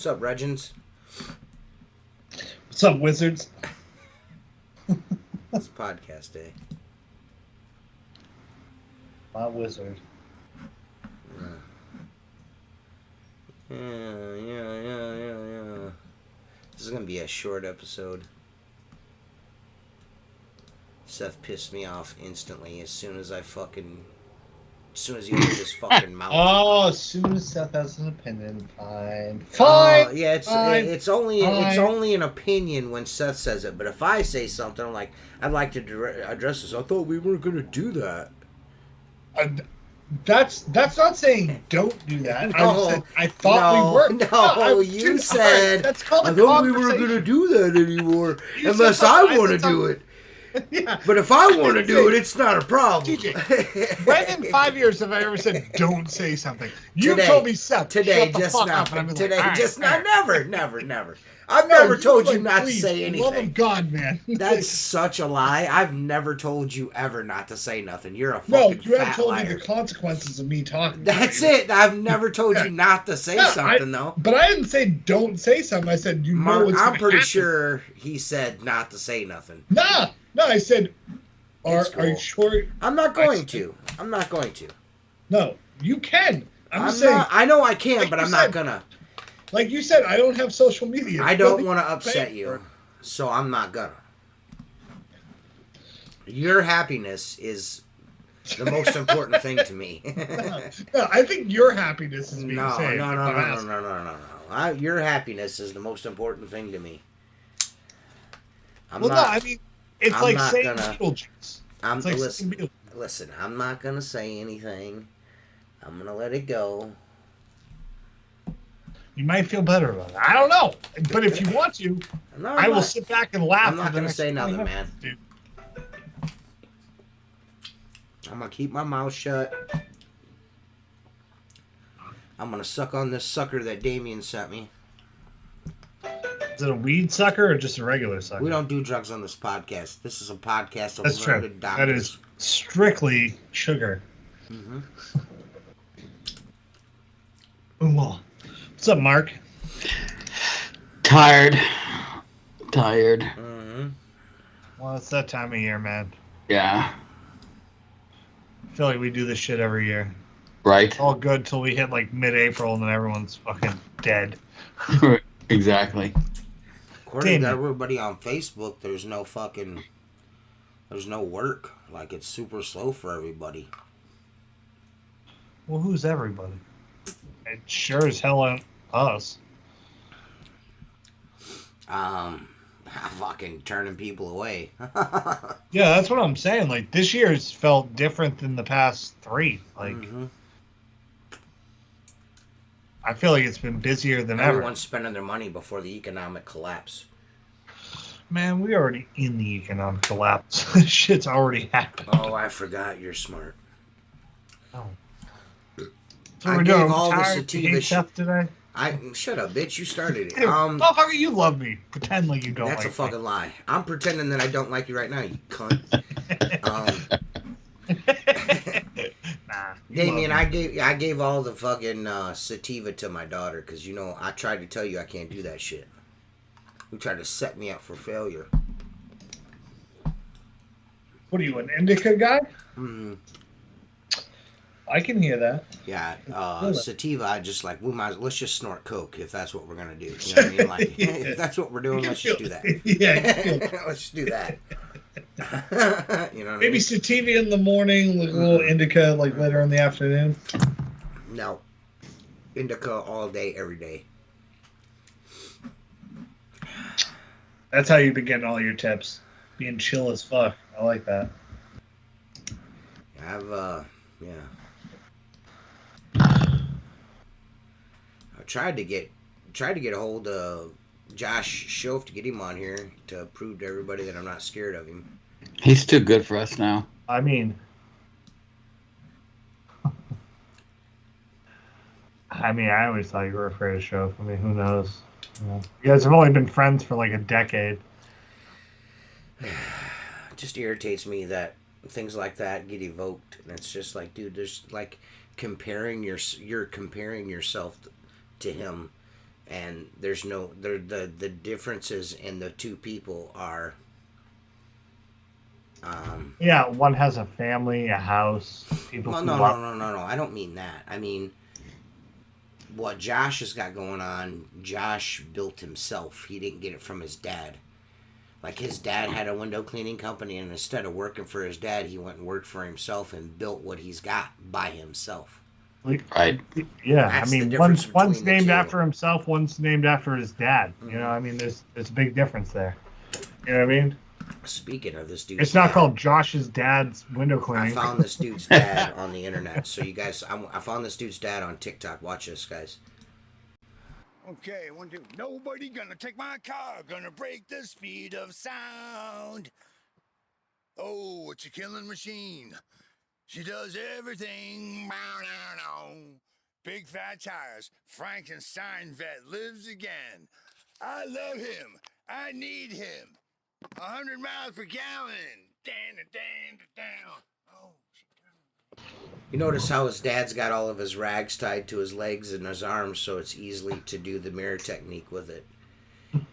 What's up, Regins? What's up, wizards? It's podcast day. My wizard. Yeah. This is gonna be a short episode. Seth pissed me off instantly as soon as he opened his fucking mouth. Oh, as soon as Seth has an opinion, fine. Yeah, fine, it's only an opinion when Seth says it. But if I say something, I'm like, I'd like to address this. I thought we weren't gonna do that. That's not saying don't do that. No, I thought we were. No, you said that's called I thought we weren't gonna do that anymore unless I want to do it. Yeah. But if I want to do it, it's not a problem. TJ, when in 5 years have I ever said don't say something? You Today, told me, Seth, today, shut the just fuck now. up, and I'm Today, like, just now. right. Never. I've never told you not to say anything. Love of God, man. That's such a lie. I've never told you ever not to say nothing. You're a fucking you have fat told liar. me the consequences of me talking. That's it. I've never told you not to say something, though. But I didn't say don't say something. I said Mark, what's I'm pretty happen. sure he said not to say nothing. No, I said, are you sure? I'm not going to. No, you can. I'm saying. I know I can, like but you I'm said, not gonna. Like you said, I don't have social media. I don't want to upset you, so I'm not gonna. Your happiness is the most important thing to me. No, I think your happiness is being saved. No. Your happiness is the most important thing to me. I mean, it's like saying Beetlejuice. Listen, I'm not gonna say anything. I'm gonna let it go. You might feel better about it. I don't know, but if you want to, I will sit back and laugh. I'm not gonna say nothing, man. Dude. I'm gonna keep my mouth shut. I'm gonna suck on this sucker that Damien sent me. Is it a weed sucker or just a regular sucker? We don't do drugs on this podcast. This is a podcast of That's learned true. doctors. That is strictly sugar. Mm-hmm. What's up, Mark? Tired. Mm-hmm. Well, it's that time of year, man. Yeah. I feel like we do this shit every year. Right. It's all good till we hit like mid-April and then everyone's fucking dead. Exactly. According to everybody on Facebook, there's no work. Like, it's super slow for everybody. Well, who's everybody? It sure as hell ain't us. Fucking turning people away. Yeah, that's what I'm saying. Like, this year's felt different than the past 3. Like, I feel like it's been busier than ever. Everyone's spending their money before the economic collapse. Man, we're already in the economic collapse. Shit's already happened. Oh, I forgot. You're smart. Oh. So I gave all the sativa shit today. Shut up, bitch. You started it. Motherfucker, you love me. Pretend like you don't. That's like a fucking me. lie. I'm pretending that I don't like you right now, you cunt. Nah, Damien, I gave all the fucking sativa to my daughter because I tried to tell you I can't do that shit. You tried to set me up for failure. What are you, an indica guy? Mm-hmm. I can hear that. Yeah, sativa. I just let's just snort coke if that's what we're gonna do. You know what I mean? Like, if that's what we're doing, let's just do that. Yeah, let's just do that. You know what maybe I mean? sativa in the morning, like a little indica like later in the afternoon. No, indica all day, every day. That's how you've been getting all your tips. Being chill as fuck. I like that. Yeah. I tried to get a hold of Josh Schoaf to get him on here to prove to everybody that I'm not scared of him. He's too good for us now. I mean, I always thought you were afraid of Schoaf. I mean, who knows? You guys have only been friends for like a decade. It just irritates me that things like that get evoked, and it's just like, dude, there's like you're comparing yourself to him, and there's no the differences in the two people are. Yeah, one has a family, a house, people. Well, no. I don't mean that. I mean, what Josh has got going on. Josh built himself. He didn't get it from his dad. Like his dad had a window cleaning company, and instead of working for his dad, he went and worked for himself and built what he's got by himself. Right. Yeah, That's I the mean, difference one's between the named two. after himself, one's named after his dad. You know, I mean, there's a big difference there. You know what I mean? Speaking of this dude's It's not dad, called Josh's dad's window I cleaning. found this dude's dad on the internet. So you guys, I found this dude's dad on TikTok. Watch this, guys. Okay, 1, 2. Nobody gonna take my car, gonna break the speed of sound. Oh, it's a killing machine. She does everything. Bow, down, down. Big fat tires. Frankenstein vet lives again. I love him. I need him. 100 miles per gallon. Down. Oh, You notice how his dad's got all of his rags tied to his legs and his arms, so it's easily to do the mirror technique with it.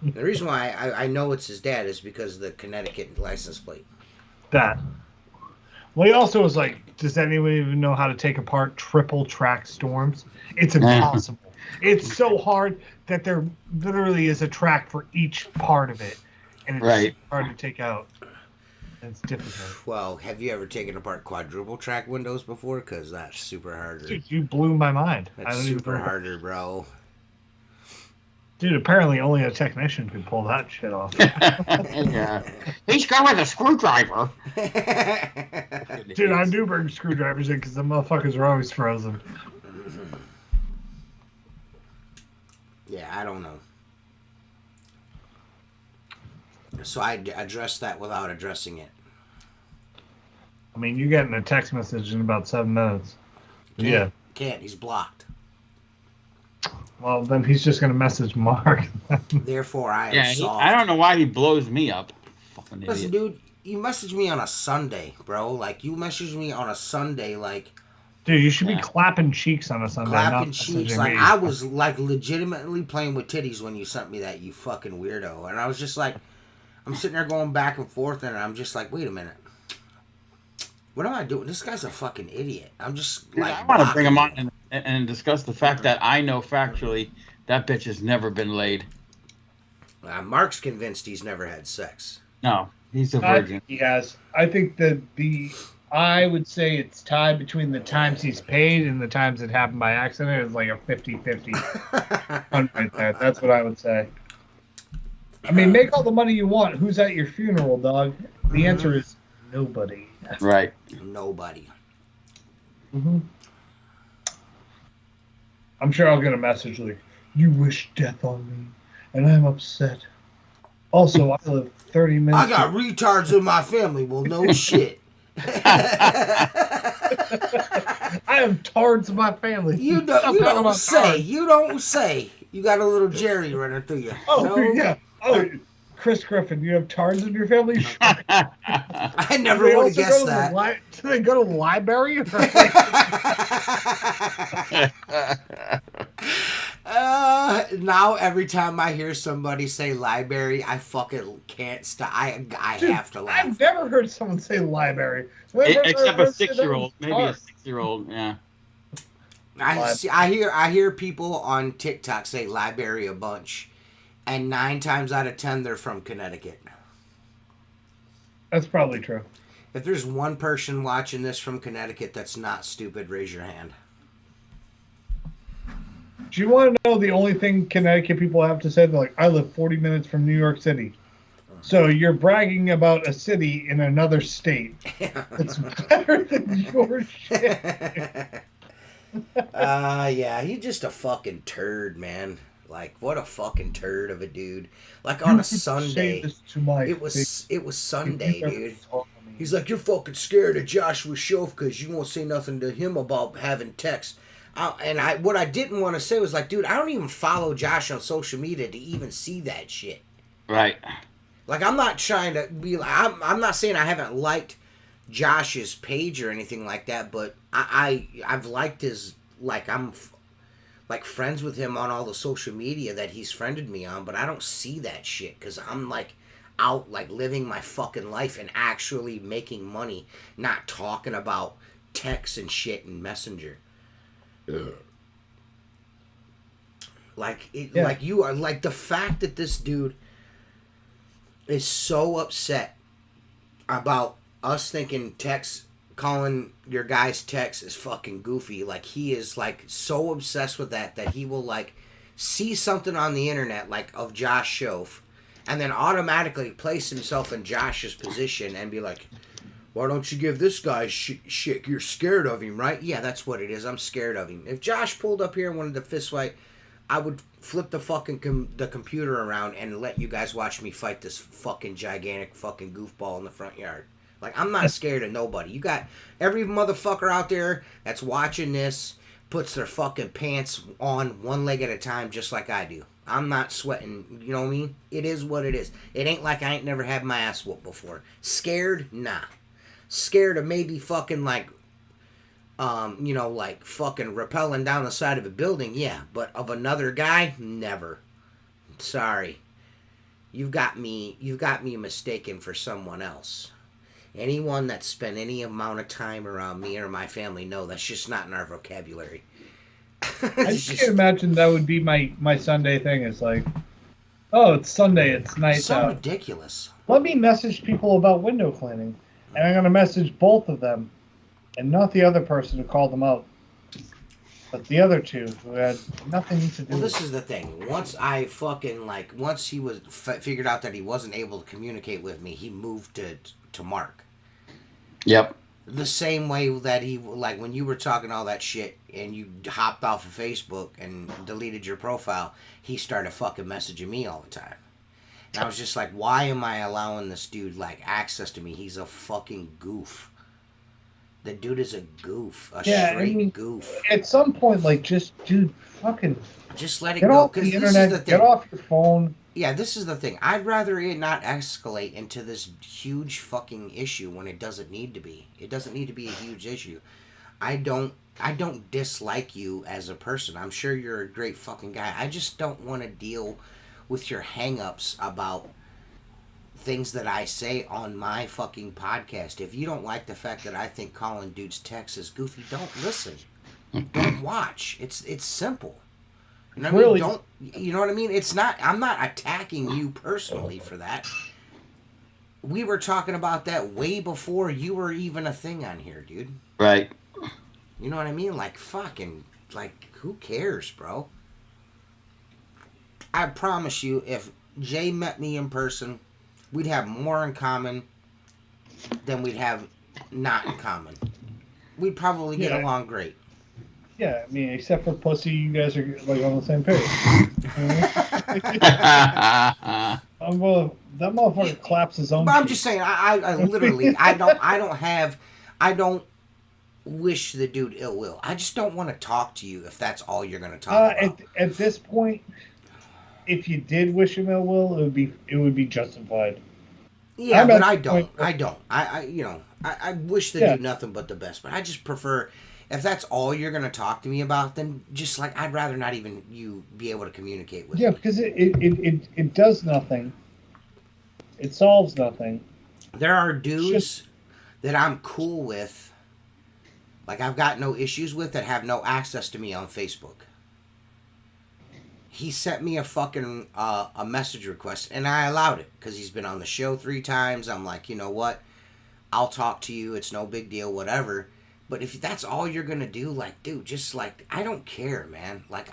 The reason why I know it's his dad is because of the Connecticut license plate. That. Well, he also was like, does anyone even know how to take apart triple track storms? It's impossible. It's so hard that there literally is a track for each part of it. And it's Right. hard to take out. It's difficult. Well, have you ever taken apart quadruple track windows before? Because that's super harder. Dude, you blew my mind. That's super harder, bro. Dude, apparently only a technician could pull that shit off. Yeah. He's going with a screwdriver. Dude, I do bring screwdrivers in because the motherfuckers are always frozen. Yeah, I don't know. So I addressed that without addressing it. I mean, you're getting a text message in about 7 minutes. Can't. He's blocked. Well, then he's just going to message Mark. Therefore, I am Yeah, soft. I don't know why he blows me up. Fucking Listen, idiot. dude, you messaged me on a Sunday, bro. Like, you messaged me on a Sunday, like, Dude, you should be clapping cheeks on a Sunday. clapping not cheeks. messaging Like, me. I was, like, legitimately playing with titties when you sent me that, you fucking weirdo. And I was just like, I'm sitting there going back and forth, and I'm just like, wait a minute. What am I doing? This guy's a fucking idiot. I'm just, Dude, like, I want to bring him on blocking and discuss the fact that I know factually that bitch has never been laid. him. Mark's convinced he's never had sex. No, he's a I virgin. think he has. I think that I would say it's tied between the times he's paid and the times it happened by accident. It's like a 50-50 right there. That's what I would say. I mean, make all the money you want. Who's at your funeral, dog? The answer is nobody. Right. Nobody. Mm-hmm. I'm sure I'll get a message like, you wish death on me, and I'm upset. Also, I live 30 minutes. I got retards in my family. Well, no shit. I have tards in my family. You don't say. You don't say. You got a little Jerry running through you. Oh, No? yeah. Oh, Chris Griffin, you have tards in your family? I never would have guessed that. Do they go to the library? Now every time I hear somebody say library, I fucking can't stop. I Dude, have to laugh. I've never heard someone say library. Except a 6-year-old. Maybe a 6-year-old, yeah. I hear people on TikTok say library a bunch, and 9 times out of 10 they're from Connecticut. That's probably true. If there's one person watching this from Connecticut that's not stupid, raise your hand. Do you want to know the only thing Connecticut people have to say? They're like, I live 40 minutes from New York City. So you're bragging about a city in another state. It's better than your shit. Yeah, he's just a fucking turd, man. Like, what a fucking turd of a dude. Like, on a Sunday. It was Sunday, dude. He's like, you're fucking scared of Joshua Shoaf because you won't say nothing to him about having text. What I didn't want to say was like, dude, I don't even follow Josh on social media to even see that shit. Right. Like, I'm not trying to be like, I'm not saying I haven't liked Josh's page or anything like that, but I've liked his, like, like friends with him on all the social media that he's friended me on, but I don't see that shit because I'm like out like living my fucking life and actually making money, not talking about texts and shit and Messenger. Ugh. Like like you are like the fact that this dude is so upset about us thinking text calling your guy's text is fucking goofy. Like he is like so obsessed with that he will like see something on the internet like of Josh Schoaf and then automatically place himself in Josh's position and be like, why don't you give this guy shit? You're scared of him, right? Yeah, that's what it is. I'm scared of him. If Josh pulled up here and wanted to fist fight, I would flip the fucking the computer around and let you guys watch me fight this fucking gigantic fucking goofball in the front yard. Like, I'm not scared of nobody. You got every motherfucker out there that's watching this puts their fucking pants on one leg at a time just like I do. I'm not sweating, you know what I mean? It is what it is. It ain't like I ain't never had my ass whooped before. Scared? Nah. Scared of maybe fucking like you know, like fucking rappelling down the side of a building, yeah. But of another guy, never. Sorry. You've got me mistaken for someone else. Anyone that's spent any amount of time around me or my family, no, that's just not in our vocabulary. I just can't imagine that would be my Sunday thing. Is like, oh, it's Sunday, it's nice so out. Ridiculous. Let me message people about window cleaning, and I'm going to message both of them. And not the other person who called them out, but the other two who had nothing to do. Well, this is the thing. Once I fucking once he was figured out that he wasn't able to communicate with me, he moved to Mark. Yep. The same way that he like when you were talking all that shit and you hopped off of Facebook and deleted your profile, he started fucking messaging me all the time. And I was just like, why am I allowing this dude like access to me? He's a fucking goof. The dude is a goof, straight goof. At some point, like, just, dude, fucking... Just let it go, because this is the thing. Get off your phone. Yeah, this is the thing. I'd rather it not escalate into this huge fucking issue when it doesn't need to be. It doesn't need to be a huge issue. I don't dislike you as a person. I'm sure you're a great fucking guy. I just don't want to deal with your hang-ups about things that I say on my fucking podcast. If you don't like the fact that I think calling dudes text is goofy, don't listen. Don't watch. It's simple. You know what I mean? You know what I mean? It's not. I'm not attacking you personally for that. We were talking about that way before you were even a thing on here, dude. Right. You know what I mean? Like fucking who cares, bro? I promise you, if Jay met me in person, we'd have more in common than we'd have not in common. We'd probably get along great. Yeah, I mean, except for pussy, you guys are like on the same page. That motherfucker claps his own. But I'm just saying, I literally, I don't wish the dude ill will. I just don't want to talk to you if that's all you're going to talk about. At this point, if you did wish him ill will, it would be justified. Yeah, but I don't. I wish the dude nothing but the best. But I just prefer, if that's all you're going to talk to me about, then just like, I'd rather not even you be able to communicate with me. Yeah, because it does nothing. It solves nothing. There are dudes that I'm cool with, like I've got no issues with, that have no access to me on Facebook. He sent me a fucking a message request, and I allowed it because he's been on the show 3 times. I'm like, you know what? I'll talk to you. It's no big deal, whatever. But if that's all you're gonna do, like, dude, just like, I don't care, man. Like,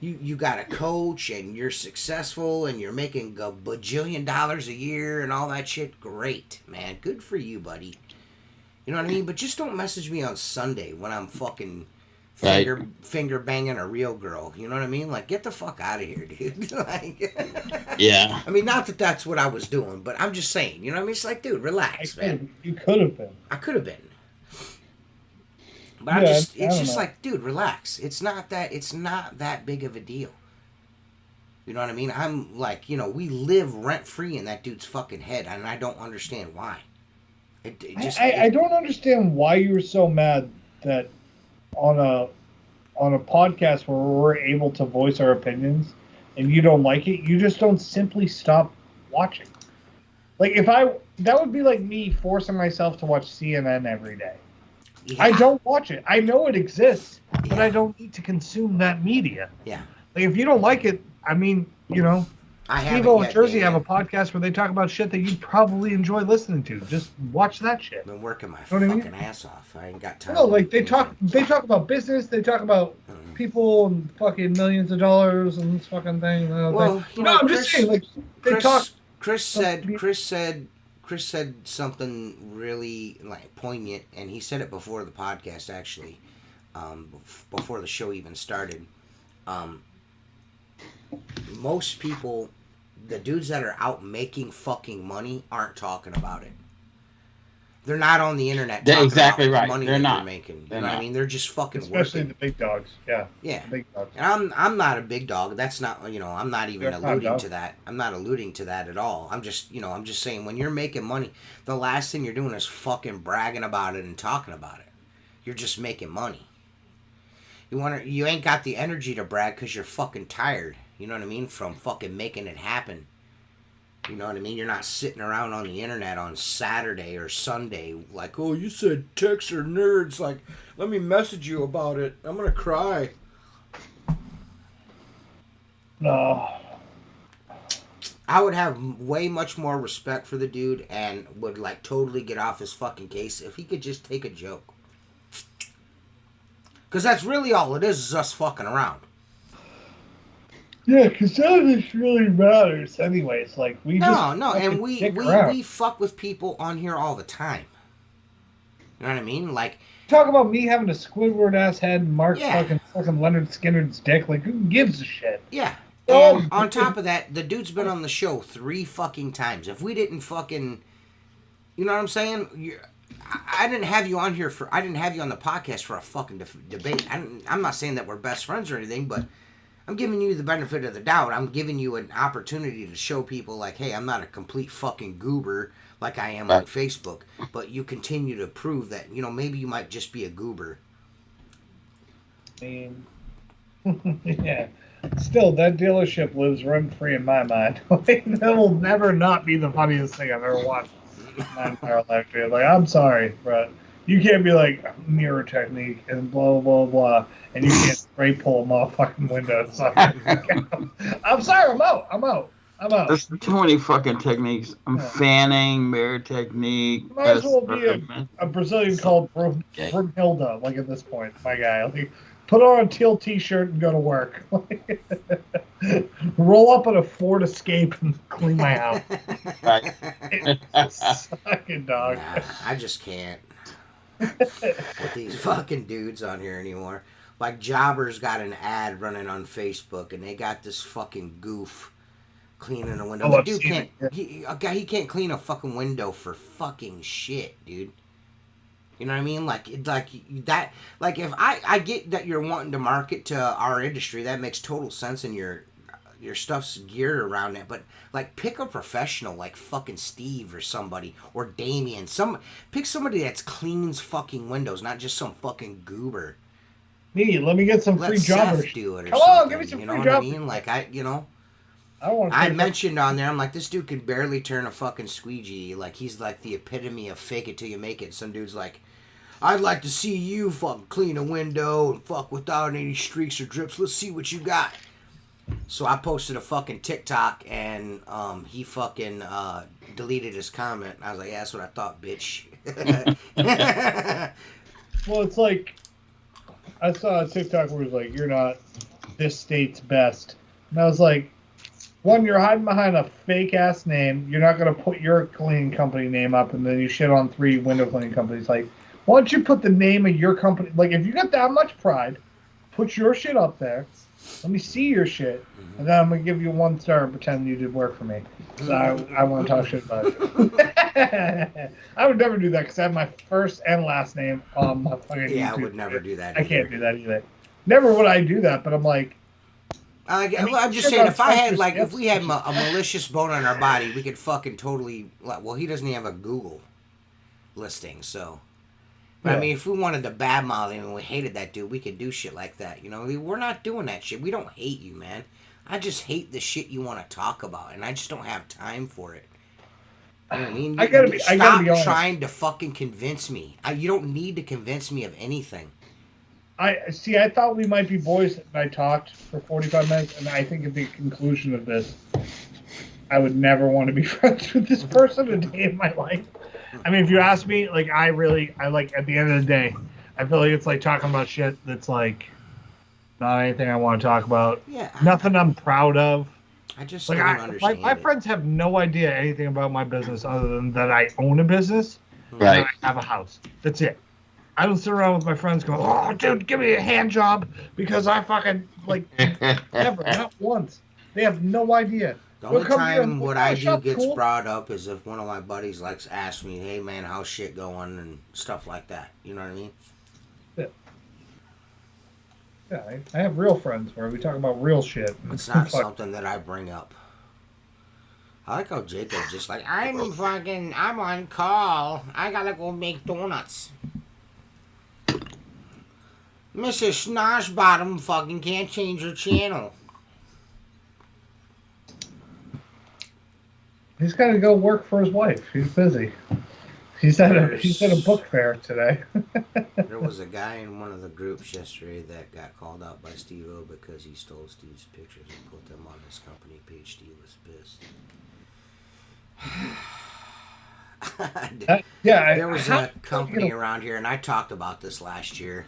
you got a coach, and you're successful, and you're making a bajillion dollars a year, and all that shit. Great, man. Good for you, buddy. You know what I mean? But just don't message me on Sunday when I'm fucking finger banging a real girl. You know what I mean? Like, get the fuck out of here, dude. Like, yeah. I mean, not that that's what I was doing, but I'm just saying. You know what I mean? It's like, dude, relax, man. You could have been. I could have been. But it's just like, dude, relax. It's not that big of a deal. You know what I mean? I'm like, we live rent free in that dude's fucking head, and I don't understand why. I don't understand why you were so mad that on on a podcast where we're able to voice our opinions and you don't like it, you just don't simply stop watching. Like, that would be like me forcing myself to watch CNN every day. Yeah. I don't watch it. I know it exists, but I don't need to consume that media. Yeah. Like, if you don't like it, I mean, Steve-O and Jersey have a podcast where they talk about shit that you'd probably enjoy listening to. Just watch that shit. I've been working my fucking ass off. I ain't got time. No, like they talk about business. They talk about people and fucking millions of dollars and this fucking thing. Well, I'm just saying, like they talk. Chris said something really like poignant, and he said it before the podcast actually, before the show even started. Most people, the dudes that are out making fucking money, aren't talking about it. They're not on the internet talking exactly about right. money they're that not. they're making. They're you know not. what I mean? They're just fucking especially working. The big dogs. Yeah. Yeah. The big dogs. And I'm not a big dog. That's not, I'm not even alluding to that. I'm not alluding to that at all. I'm just saying when you're making money, the last thing you're doing is fucking bragging about it and talking about it. You're just making money. You ain't got the energy to brag because you're fucking tired. You know what I mean? From fucking making it happen. You know what I mean? You're not sitting around on the internet on Saturday or Sunday like, oh, you said techs are nerds. Like, let me message you about it. I'm going to cry. No. I would have way much more respect for the dude and would, like, totally get off his fucking case if he could just take a joke. Because that's really all it is us fucking around. Yeah, because none of this really matters anyways. Like, we and we fuck with people on here all the time. You know what I mean? Like, talk about me having a Squidward-ass head and Mark fucking Leonard Skinner's dick. Like, who gives a shit? Yeah. And on top of that, the dude's been on the show 3 fucking times. If we didn't fucking... You know what I'm saying? I didn't have you on here for... I didn't have you on the podcast for a fucking debate. I'm not saying that we're best friends or anything, but... I'm giving you the benefit of the doubt. I'm giving you an opportunity to show people, like, hey, I'm not a complete fucking goober like I am on Facebook. But you continue to prove that, maybe you might just be a goober. I mean, yeah. Still, that dealership lives rent-free in my mind. That will never not be the funniest thing I've ever watched in my entire life. Dude. Like, I'm sorry, but you can't be like mirror technique and blah, blah, blah, and you can't spray pull them off fucking windows. I'm sorry, I'm out. There's too many fucking techniques. I'm fanning, mirror technique. Might as well be a Brazilian called Brunhilde, like at this point, my guy. Like, put on a teal t-shirt and go to work. Roll up in a Ford Escape and clean my house. Fucking dog. Nah, I just can't. With these fucking dudes on here anymore. Like, Jobber's got an ad running on Facebook, and they got this fucking goof cleaning a window. The dude can't. He can't clean a fucking window for fucking shit, dude. You know what I mean? Like that. Like, if I get that you're wanting to market to our industry, that makes total sense, and your stuff's geared around it, but like, pick a professional like fucking Steve or somebody, or Damien. Pick somebody that's cleans fucking windows, not just some fucking goober. Me, let me get some free jobbers. Seth do it or Come something. on, give me some you free know jobbers. what I mean? Like, I mentioned on there, I'm like, this dude can barely turn a fucking squeegee. Like, he's like the epitome of fake it till you make it. Some dude's like, I'd like to see you fucking clean a window and fuck without any streaks or drips. Let's see what you got. So I posted a fucking TikTok, and he fucking deleted his comment. I was like, yeah, that's what I thought, bitch. Well, it's like, I saw a TikTok where it was like, you're not this state's best. And I was like, one, you're hiding behind a fake-ass name. You're not going to put your cleaning company name up, and then you shit on 3 window cleaning companies. Like, why don't you put the name of your company? Like, if you got that much pride, put your shit up there. Let me see your shit, and then I'm going to give you 1 star and pretend you did work for me. So I want to talk shit about it. I would never do that because I have my first and last name on my fucking YouTube. Yeah, I would never do that either. I can't do that either. Never would I do that, but I'm like... I'm just saying, if I had, like, if we had a malicious bone on our body, we could fucking totally... Well, he doesn't even have a Google listing, so... But I mean, if we wanted to badmouth him and we hated that dude, we could do shit like that. You know, we're not doing that shit. We don't hate you, man. I just hate the shit you want to talk about, and I just don't have time for it. You know what I mean? I gotta be honest. Trying to fucking convince me. You don't need to convince me of anything. I thought we might be boys, and I talked for 45 minutes, and I think at the conclusion of this, I would never want to be friends with this person a day in my life. I mean, if you ask me, like, I like, at the end of the day, I feel like it's like talking about shit that's like not anything I want to talk about. Yeah. Nothing I'm proud of. I just don't understand. My friends have no idea anything about my business other than that I own a business. Right. And I have a house. That's it. I don't sit around with my friends going, "Oh, dude, give me a hand job," because I fucking, like, never, not once. They have no idea. The only time what I do gets brought up is if one of my buddies likes asks me, "Hey man, how's shit going?" and stuff like that. You know what I mean? Yeah, I have real friends where we talk about real shit. It's not something that I bring up. I like how Jacob just like, I'm on call. I gotta go make donuts. Mrs. Snoshbottom fucking can't change her channel. He's got to go work for his wife. He's busy. He's at a book fair today. There was a guy in one of the groups yesterday that got called out by Steve-O because he stole Steve's pictures and put them on his company page. Steve was pissed. There was a company around here, and I talked about this last year.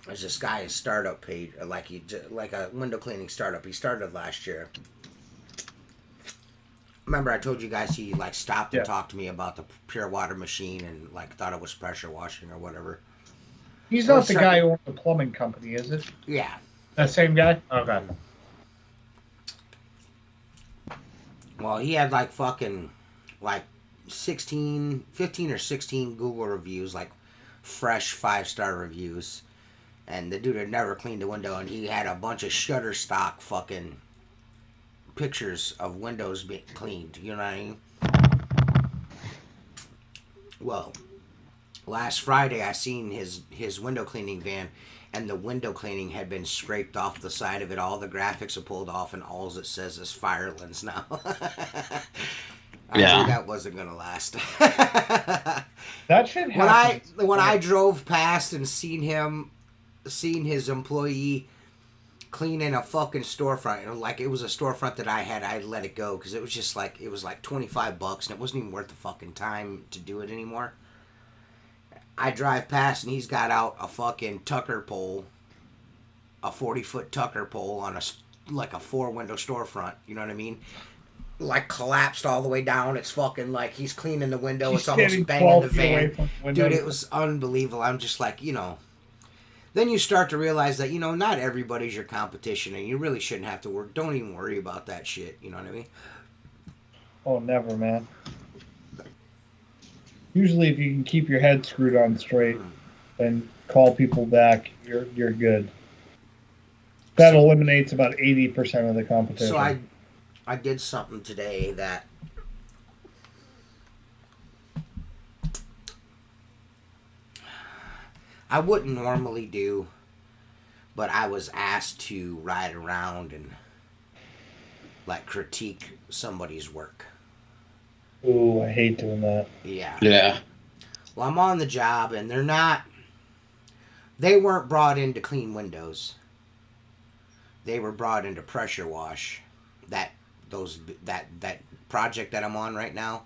There's this guy, a startup page, like a window cleaning startup. He started last year. Remember, I told you guys he like stopped and talked to me about the pure water machine and like thought it was pressure washing or whatever. He's not the guy who owns the plumbing company, is it? Yeah. That same guy? Okay. Well, he had like fucking like 15 or 16 Google reviews, like fresh 5-star reviews. And the dude had never cleaned a window, and he had a bunch of Shutterstock fucking pictures of windows being cleaned. You know what I mean? Well, last Friday I seen his window cleaning van, and the window cleaning had been scraped off the side of it. All the graphics are pulled off, and all it says is Firelands now. I knew that wasn't gonna last. That should happen. When I drove past and seen his employee cleaning a fucking storefront, and like it was a storefront that I let it go because it was just like it was like $25 and it wasn't even worth the fucking time to do it anymore. I drive past and he's got out a fucking tucker pole, a 40-foot tucker pole on a 4-window storefront. You know what I mean? Like collapsed all the way down. It's fucking like he's cleaning the window. It's almost banging the van. Dude, it was unbelievable. I'm just like, you know. Then you start to realize that, you know, not everybody's your competition, and you really shouldn't have to work. Don't even worry about that shit. You know what I mean? Oh, never, man. Usually, if you can keep your head screwed on straight and call people back, you're good. That eliminates about 80% of the competition. So I did something today that I wouldn't normally do, but I was asked to ride around and like critique somebody's work. Ooh, I hate doing that. Yeah. Yeah. Well, I'm on the job, and they weren't brought in to clean windows. They were brought in to pressure wash that project that I'm on right now.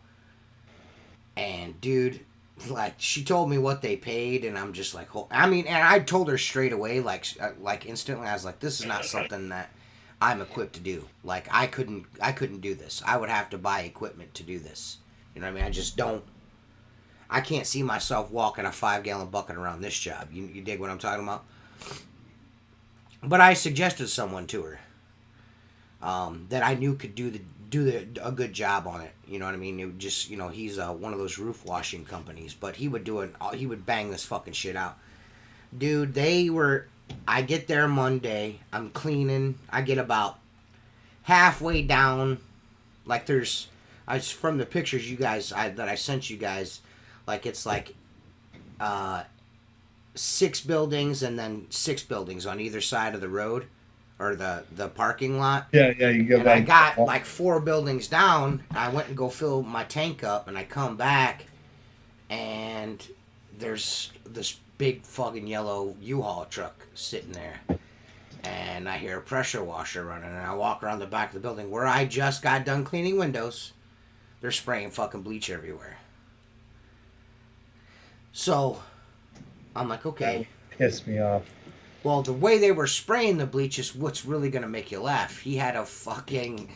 And dude, like, she told me what they paid, and I'm just like, I mean, and I told her straight away, like instantly, I was like, this is not something that I'm equipped to do. Like, I couldn't do this. I would have to buy equipment to do this. You know what I mean? I can't see myself walking a 5-gallon bucket around this job. You dig what I'm talking about? But I suggested someone to her that I knew could do a good job on it. You know what I mean? It would just, you know, he's one of those roof washing companies, but he would bang this fucking shit out. Dude, I get there Monday, I'm cleaning, I get about halfway down, like from the pictures you guys, that I sent you guys, Like it's like 6 buildings and then 6 buildings on either side of the road or the parking lot. Yeah, you go and back. I got like 4 buildings down. I went and go fill my tank up, and I come back, and there's this big fucking yellow U-Haul truck sitting there. And I hear a pressure washer running, and I walk around the back of the building where I just got done cleaning windows. They're spraying fucking bleach everywhere. So, I'm like, okay. That pissed me off. Well, the way they were spraying the bleach is what's really going to make you laugh. He had a fucking...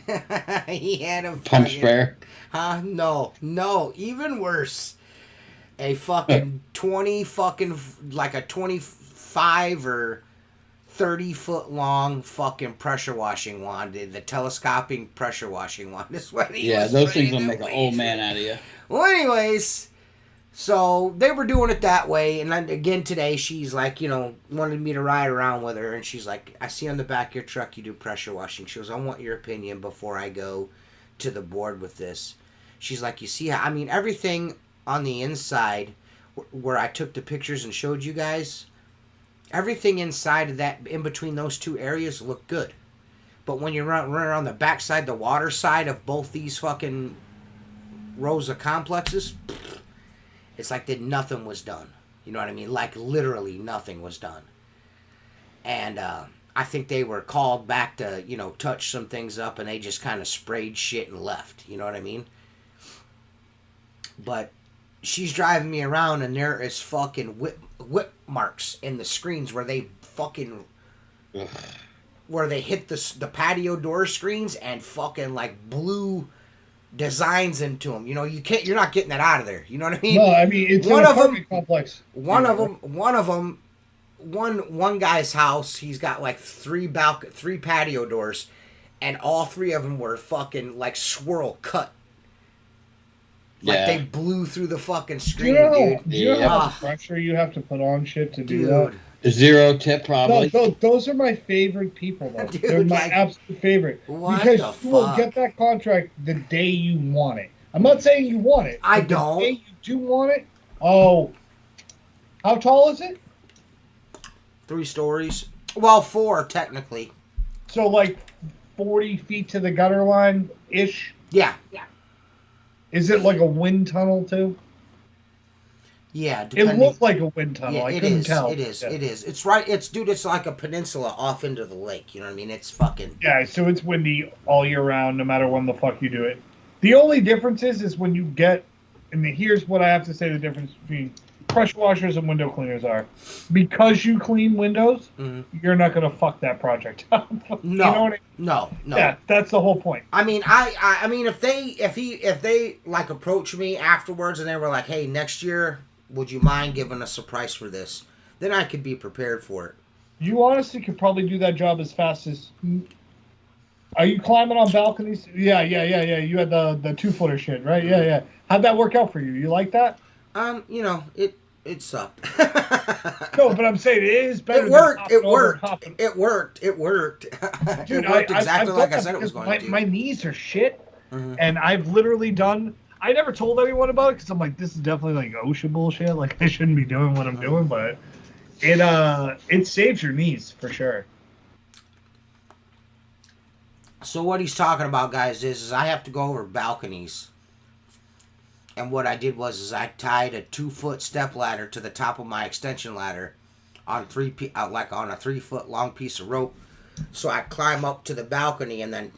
Pump sprayer? Huh? No. Even worse. A fucking 20 fucking... Like a 25 or 30-foot long fucking pressure washing wand. The telescoping pressure washing wand is what he was those things will spraying make the an old bleach man with. out of you. Well, anyways... So they were doing it that way, and then again today she's like, wanted me to ride around with her, and she's like, I see on the back of your truck you do pressure washing. She goes, I want your opinion before I go to the board with this. She's like, you see how, everything on the inside where I took the pictures and showed you guys, everything inside of that, in between those 2 areas looked good. But when you run around the backside, the water side of both these fucking rows of complexes, it's like that nothing was done. You know what I mean? Like literally nothing was done. And I think they were called back to, touch some things up, and they just kind of sprayed shit and left. You know what I mean? But she's driving me around, and there is fucking whip marks in the screens where they fucking... Ugh. Where they hit the patio door screens and fucking like blew designs into them. You're not getting that out of there. You know what I mean? No, it's an apartment complex. One of them, one guy's house, he's got like 3 patio doors, and all 3 of them were fucking like swirl cut. Like they blew through the fucking screen, dude. Do you know how much pressure you have to put on shit to do that? 0 tip, probably. No, those are my favorite people, though. Dude, they're my absolute favorite. Because you will get that contract the day you want it. I'm not saying you want it. I don't. The day you do want it, how tall is it? 3 stories. Well, 4, technically. So, like, 40 feet to the gutter line-ish? Yeah. Is it like a wind tunnel, too? Yeah, it looked like a wind tunnel. Yeah, I couldn't tell. It is. It's right. It's like a peninsula off into the lake. You know what I mean? It's fucking... Yeah, so it's windy all year round, no matter when the fuck you do it. The only difference is when you get... And here's what I have to say the difference between pressure washers and window cleaners are. Because you clean windows, you're not going to fuck that project up. No. You know what I mean? No. Yeah, that's the whole point. I mean, if they like approach me afterwards and they were like, hey, next year... would you mind giving us a price for this? Then I could be prepared for it. You honestly could probably do that job as fast as... Are you climbing on balconies? Yeah. You had the 2-footer shit, right? Yeah. How'd that work out for you? You like that? It sucked. No, but I'm saying it is better. It worked. Dude, it worked. Dude, it worked exactly like I said it was going to. My knees are shit, and I've literally done... I never told anyone about it because I'm like, this is definitely like OSHA bullshit. Like, I shouldn't be doing what I'm doing, but it saves your knees for sure. So what he's talking about, guys, is I have to go over balconies. And what I did was I tied a 2-foot step ladder to the top of my extension ladder on on a 3-foot long piece of rope. So I climb up to the balcony and then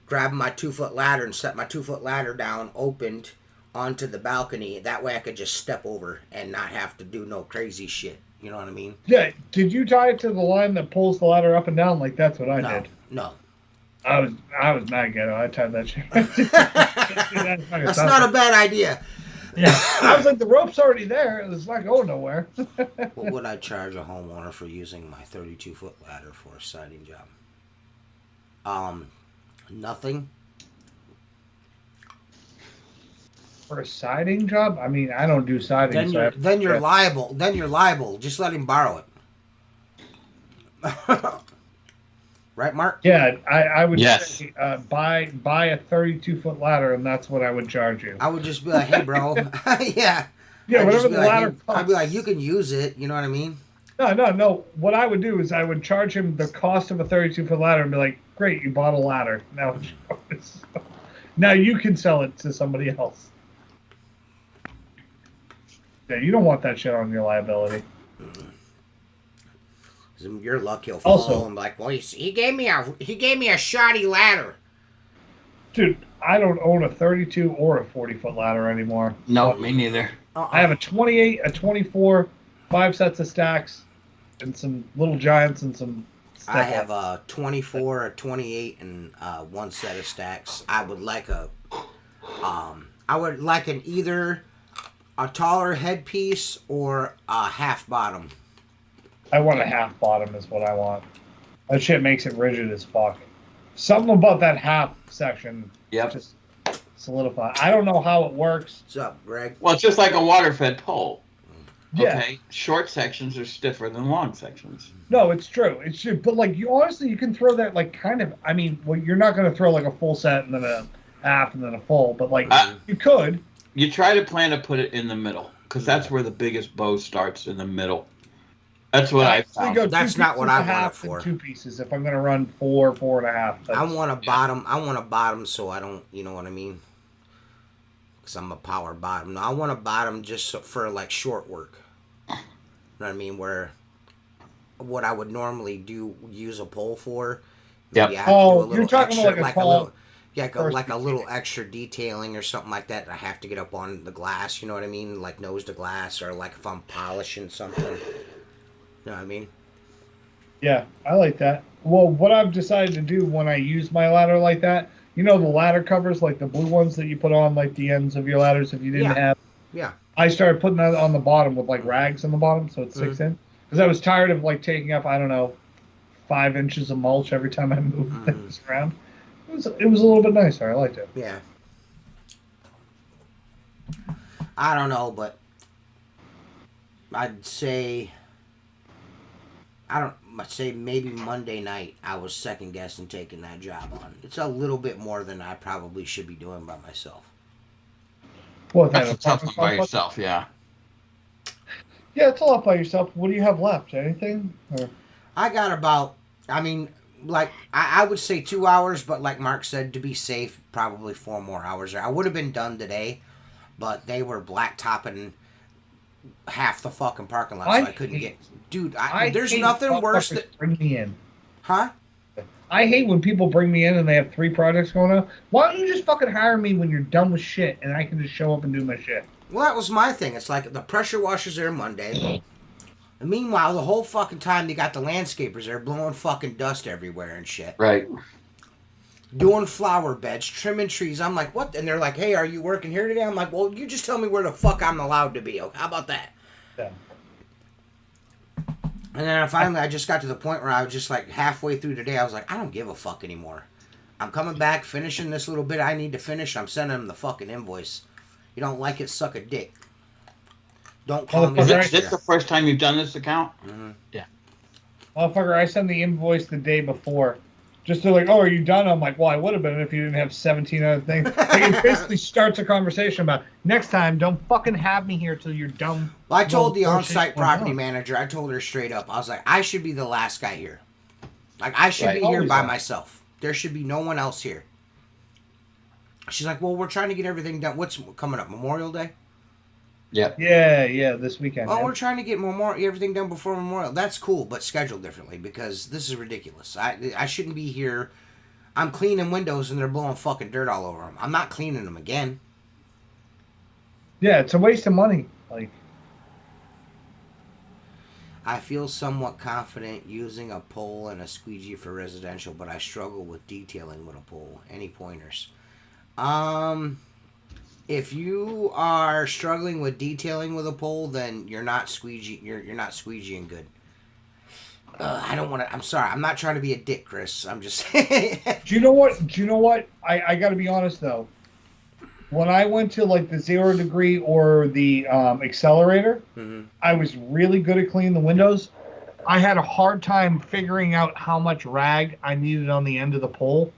grab my 2-foot ladder and set my 2-foot ladder down, opened onto the balcony. That way I could just step over and not have to do no crazy shit. You know what I mean? Yeah. Did you tie it to the line that pulls the ladder up and down? Like, that's what I did. No. I was mad ghetto. I tied that shit. That's not a bad idea. Yeah. I was like, the rope's already there. It's not going nowhere. What would I charge a homeowner for using my 32-foot ladder for a siding job? Nothing. For a siding job? I mean, I don't do siding. Then you're liable. Then you're liable. Just let him borrow it. Right, Mark? Yeah, I would say, buy a 32-foot ladder, and that's what I would charge you. I would just be like, hey, bro. Yeah. Yeah, I'd whatever just the ladder costs. I'd be like, you can use it. You know what I mean? No. What I would do is I would charge him the cost of a 32-foot ladder and be like, great, you bought a ladder. Now you can sell it to somebody else. Yeah, you don't want that shit on your liability. Your luck, he'll fall and be like, well, he gave me a shoddy ladder. Dude, I don't own a 32 or a 40-foot ladder anymore. No, me neither. I have a 28, a 24, 5 sets of stacks, and some little giants and some. I have a 24, a 28, and 1 set of stacks. I would like either a taller headpiece or a half bottom. I want a half bottom is what I want. That shit makes it rigid as fuck. Something about that half section just solidify. I don't know how it works. What's up, Greg? Well, it's just like a water-fed pole. Yeah. Okay, short sections are stiffer than long sections. No, it's true. It's true. But like, you honestly, you can throw that like kind of. I mean, well, you're not going to throw like a full set and then a half and then a full, but like you could. You try to plan to put it in the middle because that's where the biggest bow starts, in the middle. That's what I found. That's not what I want it for. 2 pieces. If I'm going to run 4.5. I want a bottom. I want a bottom so I don't. You know what I mean? Because I'm a power bottom. No, I want a bottom just for like short work. You know what I mean? Where what I would normally use a pole for. Yeah. You're talking about like a tall. Like a little extra detailing or something like that. I have to get up on the glass. You know what I mean? Like nose to glass, or like if I'm polishing something. You know what I mean? Yeah, I like that. Well, what I've decided to do when I use my ladder like that, you know the ladder covers, like the blue ones that you put on like the ends of your ladders if you didn't have. Yeah. I started putting that on the bottom with like rags on the bottom so it sticks in. Because I was tired of like taking up, I don't know, 5 inches of mulch every time I moved things around. It was a little bit nicer. I liked it. Yeah. I don't know, but I'd say maybe Monday night I was second guessing taking that job on. It's a little bit more than I probably should be doing by myself. Well, that's a tough one by yourself, yeah. Yeah, it's a lot by yourself. What do you have left? Anything? Or? I got about, I would say 2 hours, but like Mark said, to be safe, probably 4 more hours. I would have been done today, but they were blacktopping half the fucking parking lot, so I couldn't get. Dude, there's nothing worse than bring me in. Huh? I hate when people bring me in and they have 3 projects going on. Why don't you just fucking hire me when you're done with shit and I can just show up and do my shit? Well, that was my thing. It's like the pressure washer's there Monday. And meanwhile, the whole fucking time they got the landscapers there blowing fucking dust everywhere and shit. Right. Doing flower beds, trimming trees. I'm like, what? And they're like, hey, are you working here today? I'm like, well, you just tell me where the fuck I'm allowed to be. Okay? How about that? Yeah. And then finally, I just got to the point where I was just like halfway through today. I was like, I don't give a fuck anymore. I'm coming back, finishing this little bit I need to finish. I'm sending them the fucking invoice. You don't like it, suck a dick. Don't call me. Is this the first time you've done this account? Mm-hmm. Yeah. Motherfucker, I send the invoice the day before. Just they're like, oh, are you done? I'm like, well, I would have been if you didn't have 17 other things. Like, it basically starts a conversation about, next time, don't fucking have me here till you're done. Well, I told the on-site property manager, I told her straight up, I was like, I should be the last guy here. Like, I should be here by myself. There should be no one else here. She's like, well, we're trying to get everything done. What's coming up? Memorial Day? Yeah, this weekend. Oh, we're trying to get everything done before Memorial. That's cool, but scheduled differently because this is ridiculous. I shouldn't be here. I'm cleaning windows and they're blowing fucking dirt all over them. I'm not cleaning them again. Yeah, it's a waste of money. Like, I feel somewhat confident using a pole and a squeegee for residential, but I struggle with detailing with a pole. Any pointers? If you are struggling with detailing with a pole, then you're not squeegee. You're not squeegeeing good. I don't want to. I'm sorry. I'm not trying to be a dick, Chris. I'm just. Do you know what? I got to be honest though. When I went to like the 0 degree or the accelerator, I was really good at cleaning the windows. I had a hard time figuring out how much rag I needed on the end of the pole.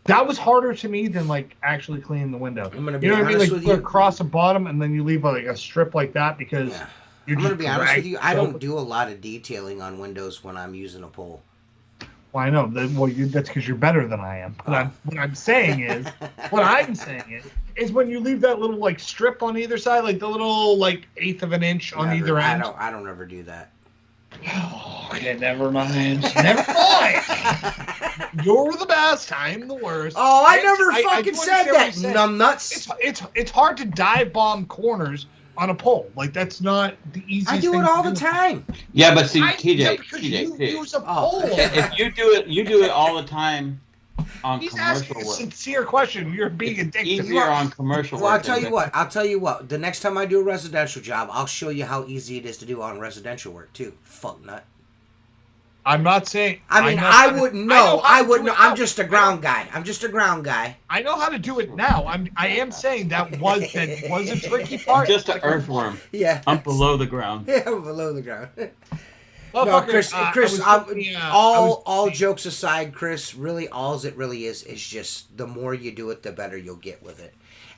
That was harder to me than like actually cleaning the window. I'm gonna be you know what I mean? Like with you you. across the bottom and then you leave like a strip like that because I'm gonna be honest with you. I don't do a lot of detailing on windows when I'm using a pole. Well, I know that. That's because you're better than I am. But what I'm saying is when you leave that little like strip on either side, like the little like eighth of an inch on either end. I don't ever do that. Okay, never mind. Never mind. You're the best. I'm the worst. Oh, I never fucking said that. Numbnuts. It's hard to dive bomb corners on a pole. Like that's not the easiest. I do it all the time. Yeah, but see, TJ, you use a pole. If you do it all the time on He's commercial asking a work. Sincere question. You're being a dick. Easier on commercial work. Well, I'll tell you what. The next time I do a residential job, I'll show you how easy it is to do on residential work too. Fuck nut. I'm not saying. I wouldn't know. I wouldn't know. I'm just a ground guy. I know how to do it now. I am saying that was a tricky part. Just an earthworm. Yeah. I'm below the ground. Yeah, I'm below the ground. Well, no, Chris. All jokes aside, Chris. Really, all it really is just the more you do it, the better you'll get with it.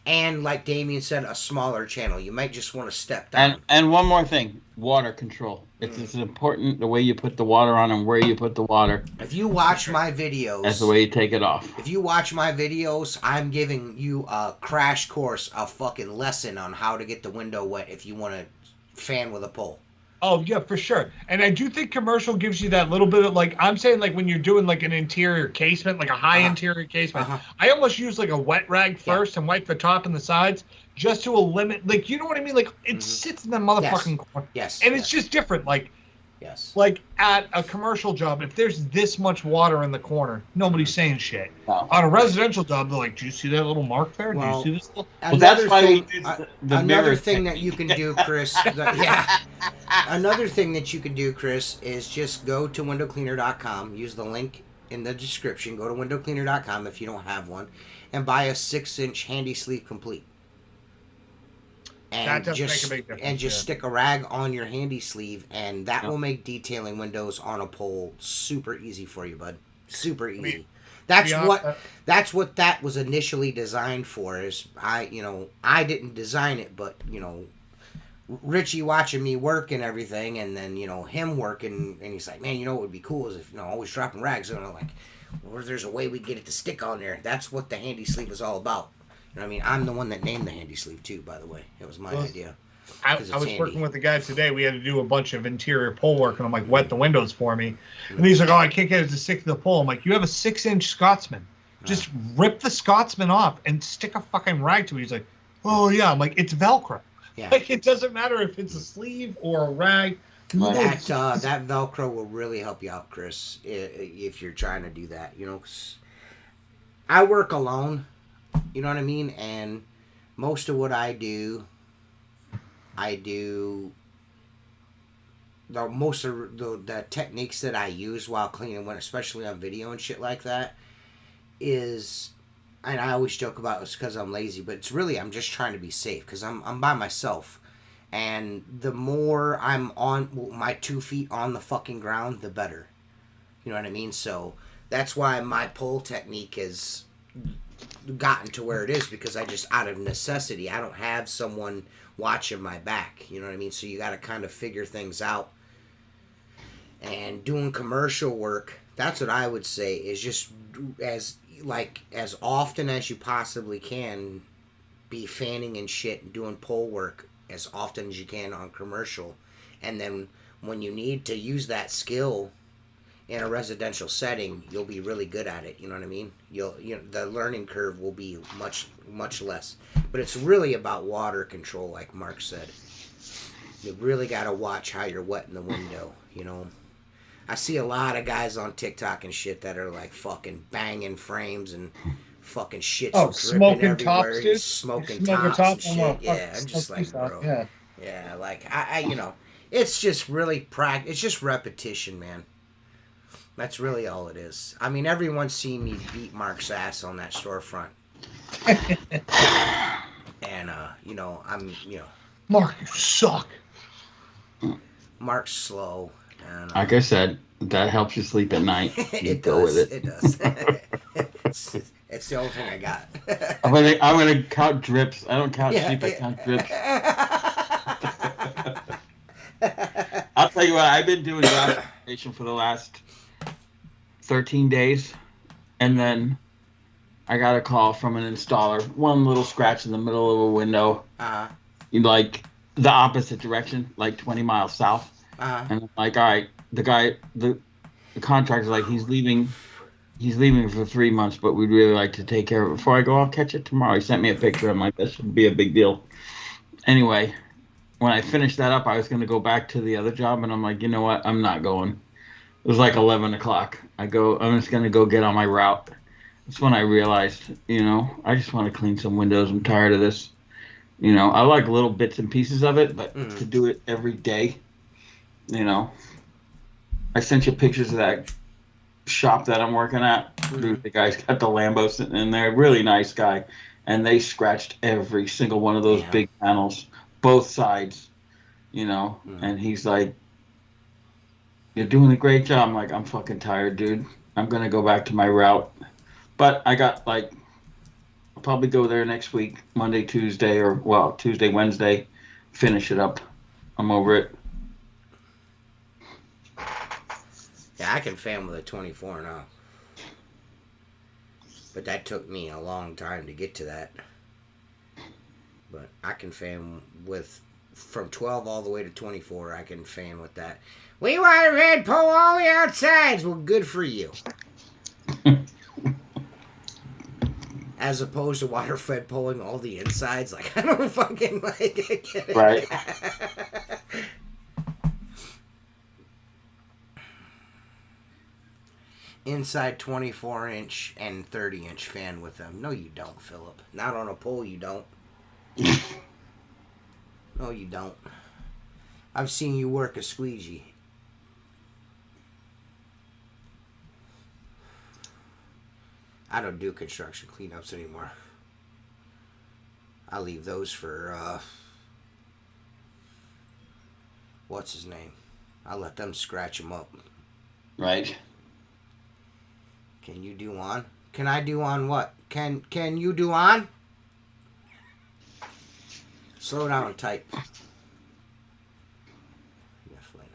And like Damien said, a smaller channel. You might just want to step down. And one more thing, water control. It's important the way you put the water on and where you put the water. If you watch my videos, that's the way you take it off. If you watch my videos, I'm giving you a crash course, a fucking lesson on how to get the window wet if you want to fan with a pole. Oh, yeah, for sure. And I do think commercial gives you that little bit of, like, I'm saying, like, when you're doing, like, an interior casement, like a high interior casement, I almost use, like, a wet rag first and wipe the top and the sides just to eliminate, like, you know what I mean? Like, it sits in the motherfucking corner. Yes. And it's just different. Like, yes. Like, at a commercial job, if there's this much water in the corner, nobody's saying shit. No. On a residential job, they're like, do you see that little mark there? Do you see this little... Well, that's why we do the another thing that you can do, Chris. Another thing that you can do, Chris, is just go to windowcleaner.com. Use the link in the description. Go to windowcleaner.com if you don't have one, and buy a 6-inch handy sleeve complete. And just make a big difference, and just stick a rag on your handy sleeve, and that will make detailing windows on a pole super easy for you, bud. Super easy. That's what that was initially designed for. Is I didn't design it, but Richie watching me work and everything, and then him working, and he's like, man, what would be cool is if always dropping rags, and I'm like, well, there's a way we get it to stick on there. That's what the handy sleeve is all about. I mean, I'm the one that named the handy sleeve too, by the way. It was my idea. I was working with a guy today. We had to do a bunch of interior pole work, and I'm like, wet the windows for me. And he's like, oh, I can't get it to stick to the pole. I'm like, you have a 6-inch Scotsman. Just rip the Scotsman off and stick a fucking rag to it. He's like, oh, yeah. I'm like, it's Velcro. Yeah. Like, it doesn't matter if it's a sleeve or a rag. That Velcro will really help you out, Chris, if you're trying to do that. 'Cause I work alone. You know what I mean? And most of what I do most of the techniques that I use while cleaning, especially on video and shit like that, is, and I always joke about it's because I'm lazy, but it's really I'm just trying to be safe because I'm by myself, and the more I'm on my 2 feet on the fucking ground, the better. You know what I mean? So that's why my pole technique is gotten to where it is, because I just, out of necessity, I don't have someone watching my back, you know what I mean? So you got to kind of figure things out. And doing commercial work, that's what I would say, is just as often as you possibly can, be fanning and shit and doing pole work as often as you can on commercial. And then when you need to use that skill in a residential setting, you'll be really good at it. You know what I mean? The learning curve will be much less. But it's really about water control, like Mark said. You really got to watch how you're wetting the window. I see a lot of guys on TikTok and shit that are like fucking banging frames and fucking shit's dripping everywhere. Tops, dude. Smoking tops and shit. Yeah, I'm just like, bro. Yeah, like I it's just really it's just repetition, man. That's really all it is. I mean, everyone's seen me beat Mark's ass on that storefront. And, Mark, you suck. Mark's slow. Like I said, that helps you sleep at night. It does. It does. It's the only thing I got. I'm gonna count drips. I don't count sheep. I count drips. I'll tell you what. I've been doing documentation for the last 13 days, and then I got a call from an installer. One little scratch in the middle of a window, like the opposite direction, like 20 miles south. And I'm like, all right, the contractor's like, he's leaving for 3 months, but we'd really like to take care of it before I go. I'll catch it tomorrow. He sent me a picture. I'm like, that should be a big deal. Anyway, when I finished that up, I was going to go back to the other job, and I'm like, you know what? I'm not going. It was like 11 o'clock. I'm just going to go get on my route. That's when I realized, I just want to clean some windows. I'm tired of this. I like little bits and pieces of it, but to do it every day, I sent you pictures of that shop that I'm working at. The guy's got the Lambo sitting in there. Really nice guy. And they scratched every single one of those big panels, both sides, and he's like, you're doing a great job. I'm like, I'm fucking tired, dude. I'm going to go back to my route. But I got I'll probably go there next week, Monday, Tuesday, Tuesday, Wednesday, finish it up. I'm over it. Yeah, I can fan with a 24 now. But that took me a long time to get to that. But I can fan with, from 12 all the way to 24, I can fan with that. We want a red pole all the outsides. Well, good for you. As opposed to water fed pulling all the insides. Like, I don't fucking like it. Right. Inside 24-inch and 30-inch fan with them. No, you don't, Philip. Not on a pole, you don't. No, you don't. I've seen you work a squeegee. I don't do construction cleanups anymore. I leave those for, what's his name? I let them scratch them up. Right. Can you do on? Can I do on what? Can you do on? Slow down and type. Definitely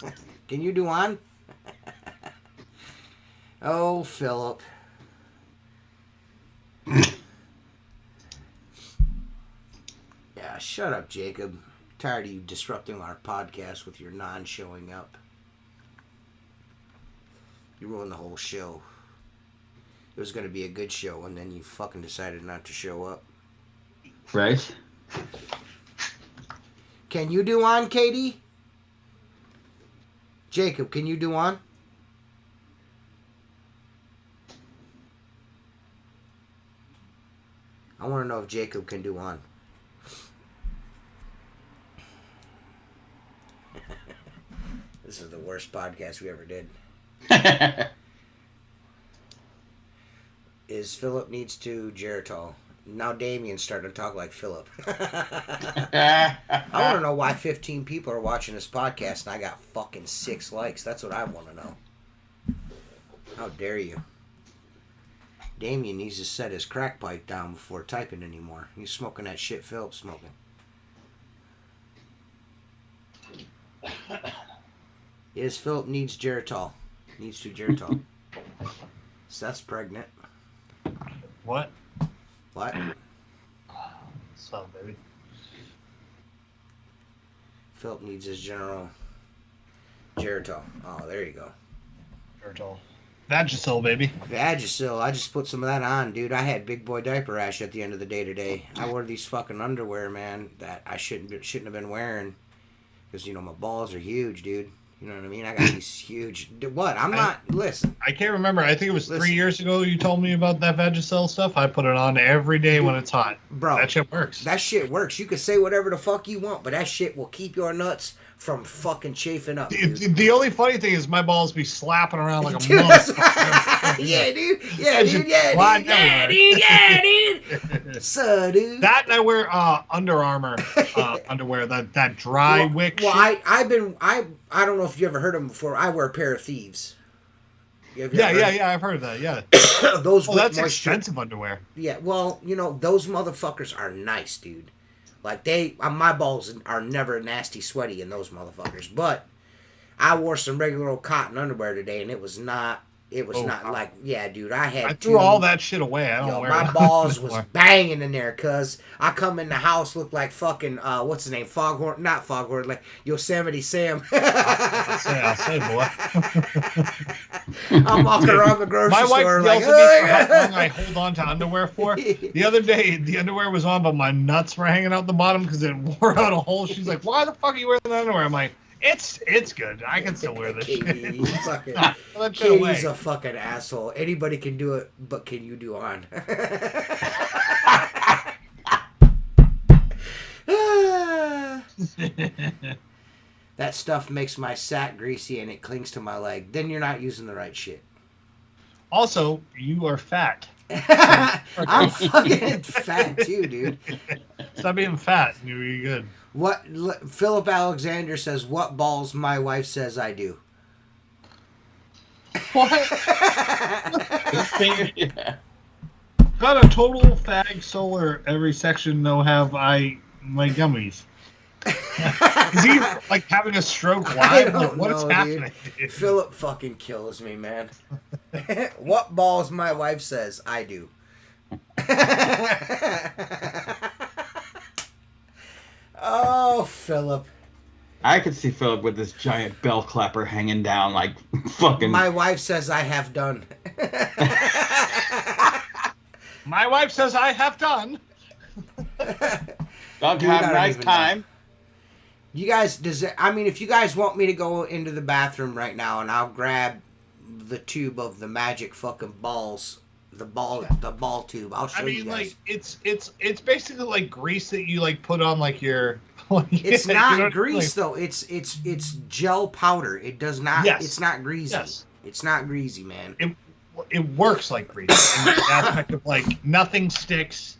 not. Can you do on? Oh, Philip. Yeah, shut up, Jacob. Tired of you disrupting our podcast with your non-showing up. You ruined the whole show. It was going to be a good show, and then you fucking decided not to show up. Right. Can you do on, Katie? Jacob, can you do on? I want to know if Jacob can do on. This is the worst podcast we ever did. Is Philip needs to Geritol. Now Damien started to talk like Philip. I want to know why 15 people are watching this podcast and I got fucking 6 likes. That's what I want to know. How dare you? Damien needs to set his crack pipe down before typing anymore. He's smoking that shit Philip's smoking. Yes, Philip needs Geritol. Needs to Geritol. Seth's pregnant. What? What? So, baby. Philip needs his general Geritol. Oh, there you go. Geritol. Vagisil, baby. Vagisil. I just put some of that on, dude. I had big boy diaper rash at the end of the day today. I wore these fucking underwear, man, that I shouldn't have been wearing. Because, my balls are huge, dude. You know what I mean? I got these huge... What? Listen. I can't remember. I think it was 3 years ago you told me about that Vagisil stuff. I put it on every day when it's hot. Bro. That shit works. That shit works. You can say whatever the fuck you want, but that shit will keep your nuts from fucking chafing up, dude. The only funny thing is my balls be slapping around like a motherfucker. Yeah, dude. Yeah, dude. Yeah, dude. Yeah, dude. So, dude. That and I wear Under Armour underwear, that dry wick. Well, I don't know if you ever heard of them before. I wear a pair of thieves. Yeah, I've heard of that. Yeah. That's expensive underwear. Yeah, well, those motherfuckers are nice, dude. Like my balls are never nasty, sweaty in those motherfuckers. But I wore some regular old cotton underwear today, and it was not. It was not like, yeah, dude. I threw all that shit away. I don't wear my balls was banging in there, cuz I come in the house look like fucking what's his name? Foghorn, not Foghorn, like Yosemite Sam. I'll say, boy. I'm walking around the grocery store like, my wife yells at me for how long I hold on to underwear for. The other day, the underwear was on, but my nuts were hanging out the bottom because it wore out a hole. She's like, "Why the fuck are you wearing the underwear?" I'm like, It's good. I can still wear this shit. Katie's a fucking asshole. Anybody can do it, but can you do on? That stuff makes my sack greasy and it clings to my leg. Then you're not using the right shit. Also, you are fat. I'm fucking fat too, dude. Stop being fat. You're really good. What Philip Alexander says, what balls my wife says I do. What? Got a total fag solar every section no have I my gummies. Is he like having a stroke live? What's happening? Dude. Philip fucking kills me, man. What balls my wife says I do. Oh, Philip. I could see Philip with this giant bell clapper hanging down like fucking... My wife says I have done. My wife says I have done. Dog have a nice time. You guys, if you guys want me to go into the bathroom right now and I'll grab the tube of the magic fucking balls, the ball tube, I'll show you guys. Like it's basically like grease that you like put on like your. It's not grease though. It's gel powder. It does not. Yes. It's not greasy. Yes. It's not greasy, man. It works like grease. In the aspect of like nothing sticks.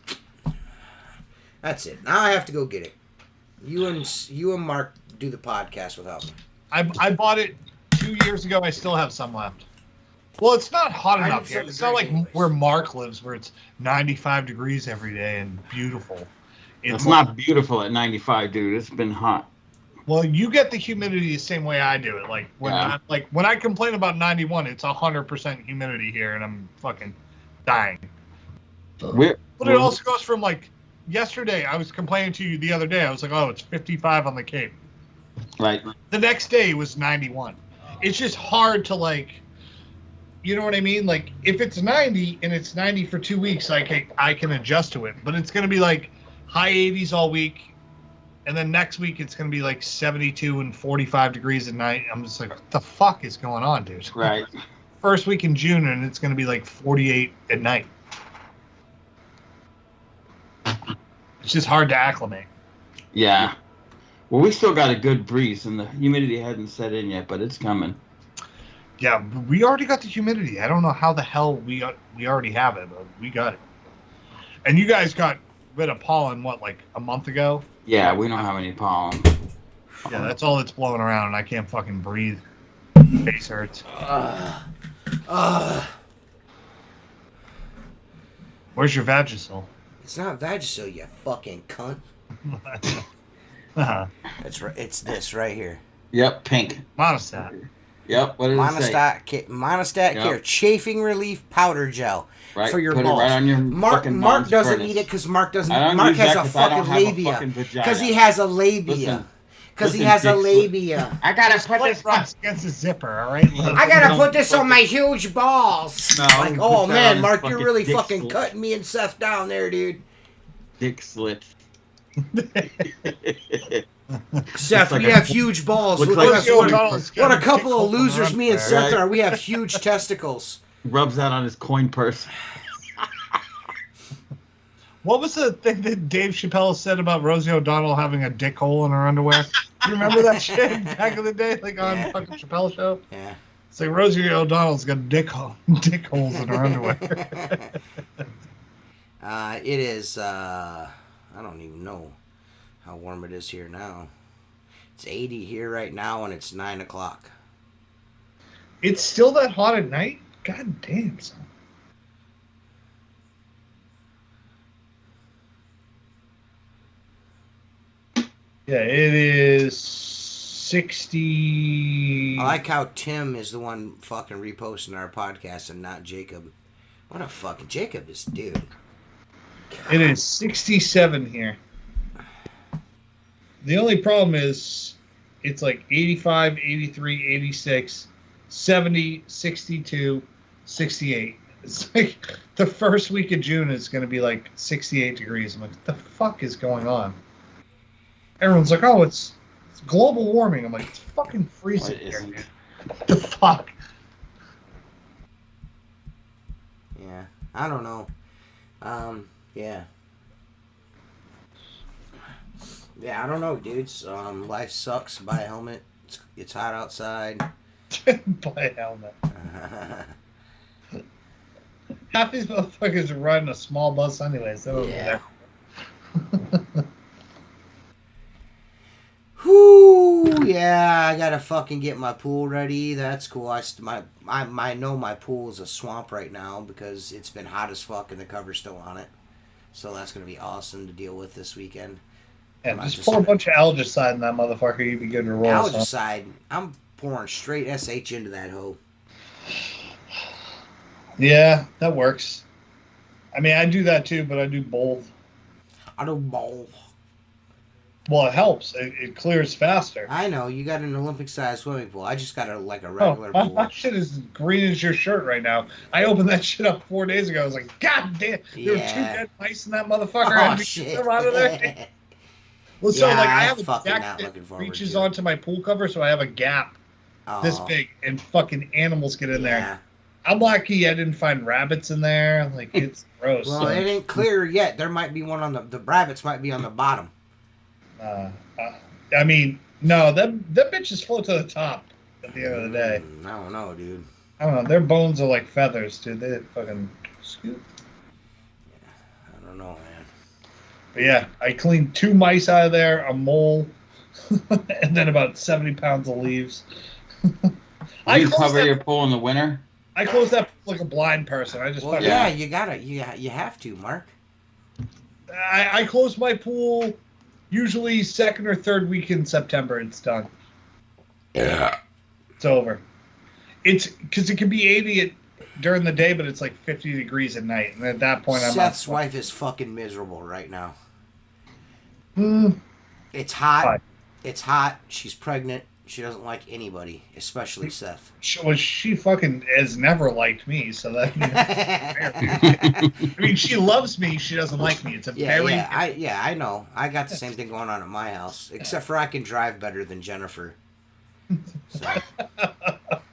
That's it. Now I have to go get it. You and Mark do the podcast without me. I bought it 2 years ago. I still have some left. Well, it's not hot enough here. It's not like where Mark lives, where it's 95 degrees every day and beautiful. It's not beautiful at 95, dude. It's been hot. Well, you get the humidity the same way I do it. Like when I complain about 91, it's 100% humidity here, and I'm fucking dying. But it also goes from like yesterday. I was complaining to you the other day. I was like, "Oh, it's 55 on the Cape." Right. The next day was 91. It's just hard to like. You know what I mean? Like, if it's 90 and it's 90 for 2 weeks, I can adjust to it. But it's going to be like high 80s all week, and then next week it's going to be like 72 and 45 degrees at night. I'm just like, what the fuck is going on, dude? Right. First week in June, and it's going to be like 48 at night. It's just hard to acclimate. Yeah. Well, we still got a good breeze, and the humidity hasn't set in yet, but it's coming. Yeah, we already got the humidity. I don't know how the hell we already have it, but we got it. And you guys got rid of pollen, like a month ago? Yeah, we don't have any pollen. Yeah, that's all that's blowing around, and I can't fucking breathe. Face hurts. Where's your Vagisil? It's not Vagisil, you fucking cunt. That's right. It's this right here. Yep, pink. Monostat. Yep, what did it say? Monostat Care Chafing Relief Powder Gel for your balls. It right on your Mark doesn't need it because Mark has a fucking labia. Because he has a labia. Because he has a labia. I gotta put this against the zipper, all right? I gotta put this on my huge balls. No, like, oh man, Mark, you're really fucking cutting me and Seth down there, dude. Dick slit. Seth, we have huge balls. Look at us. What a couple of losers me and Seth are. We have huge testicles. Rubs that on his coin purse. What was the thing that Dave Chappelle said about Rosie O'Donnell having a dick hole in her underwear? You remember that shit back in the day, like on fucking Chappelle show? Yeah. It's like Rosie O'Donnell's got dick holes in her underwear. It is, I don't even know how warm it is here now. It's 80 here right now, and it's 9 o'clock. It's still that hot at night? God damn, son. Yeah, it is 60. I like how Tim is the one fucking reposting our podcast and not Jacob. What a fucking Jacob is, dude. God. It is 67 here. The only problem is it's like 85, 83, 86, 70, 62, 68. It's like the first week of June is going to be like 68 degrees. I'm like, what the fuck is going on? Everyone's like, oh, it's global warming. I'm like, it's fucking freezing here, dude. What the fuck? Yeah, I don't know. Yeah. Yeah, I don't know, dudes. Life sucks. Buy a helmet. It's hot outside. Buy a helmet. Half these motherfuckers are riding a small bus anyway, so yeah. Whoo! Yeah, I gotta fucking get my pool ready. That's cool. I know my pool is a swamp right now because it's been hot as fuck and the cover's still on it. So that's gonna be awesome to deal with this weekend. Yeah, just pour a bunch of algicide in that motherfucker. You'd be good to roll. Algicide? I'm pouring straight SH into that hoe. Yeah, that works. I mean, I do that too, but I do both. I do both. Well, it helps. It clears faster. I know. You got an Olympic-sized swimming pool. I just got a regular pool. My shit is green as your shirt right now. I opened that shit up 4 days ago. I was like, God damn. There were 2 dead mice in that motherfucker. Oh, shit. Out of there. Well, so like I have a deck that reaches onto my pool cover, so I have a gap this big, and fucking animals get in there. I'm lucky I didn't find rabbits in there. Like, it's gross. Well, it ain't clear yet. There might be one on the rabbits might be on the bottom. I mean, no, them bitches float to the top at the end of the day. I don't know, dude. I don't know. Their bones are like feathers, dude. They fucking scoop. Yeah, I don't know, man. But yeah, I cleaned 2 mice out of there, a mole, and then about 70 pounds of leaves. You cover your pool in the winter? I close that like a blind person. I just yeah, you gotta, you have to, Mark. I close my pool usually 2nd or 3rd week in September. It's done. Yeah, it's over. It's because it can be 80 during the day, but it's like 50 degrees at night, and at that point, Seth's wife is fucking miserable right now. Mm. It's hot. Hi. It's hot. She's pregnant. She doesn't like anybody, especially Seth. She fucking has never liked me, so that. I mean, she loves me. She doesn't like me. It's a very. Yeah, I know. I got the same thing going on at my house, except for I can drive better than Jennifer. So,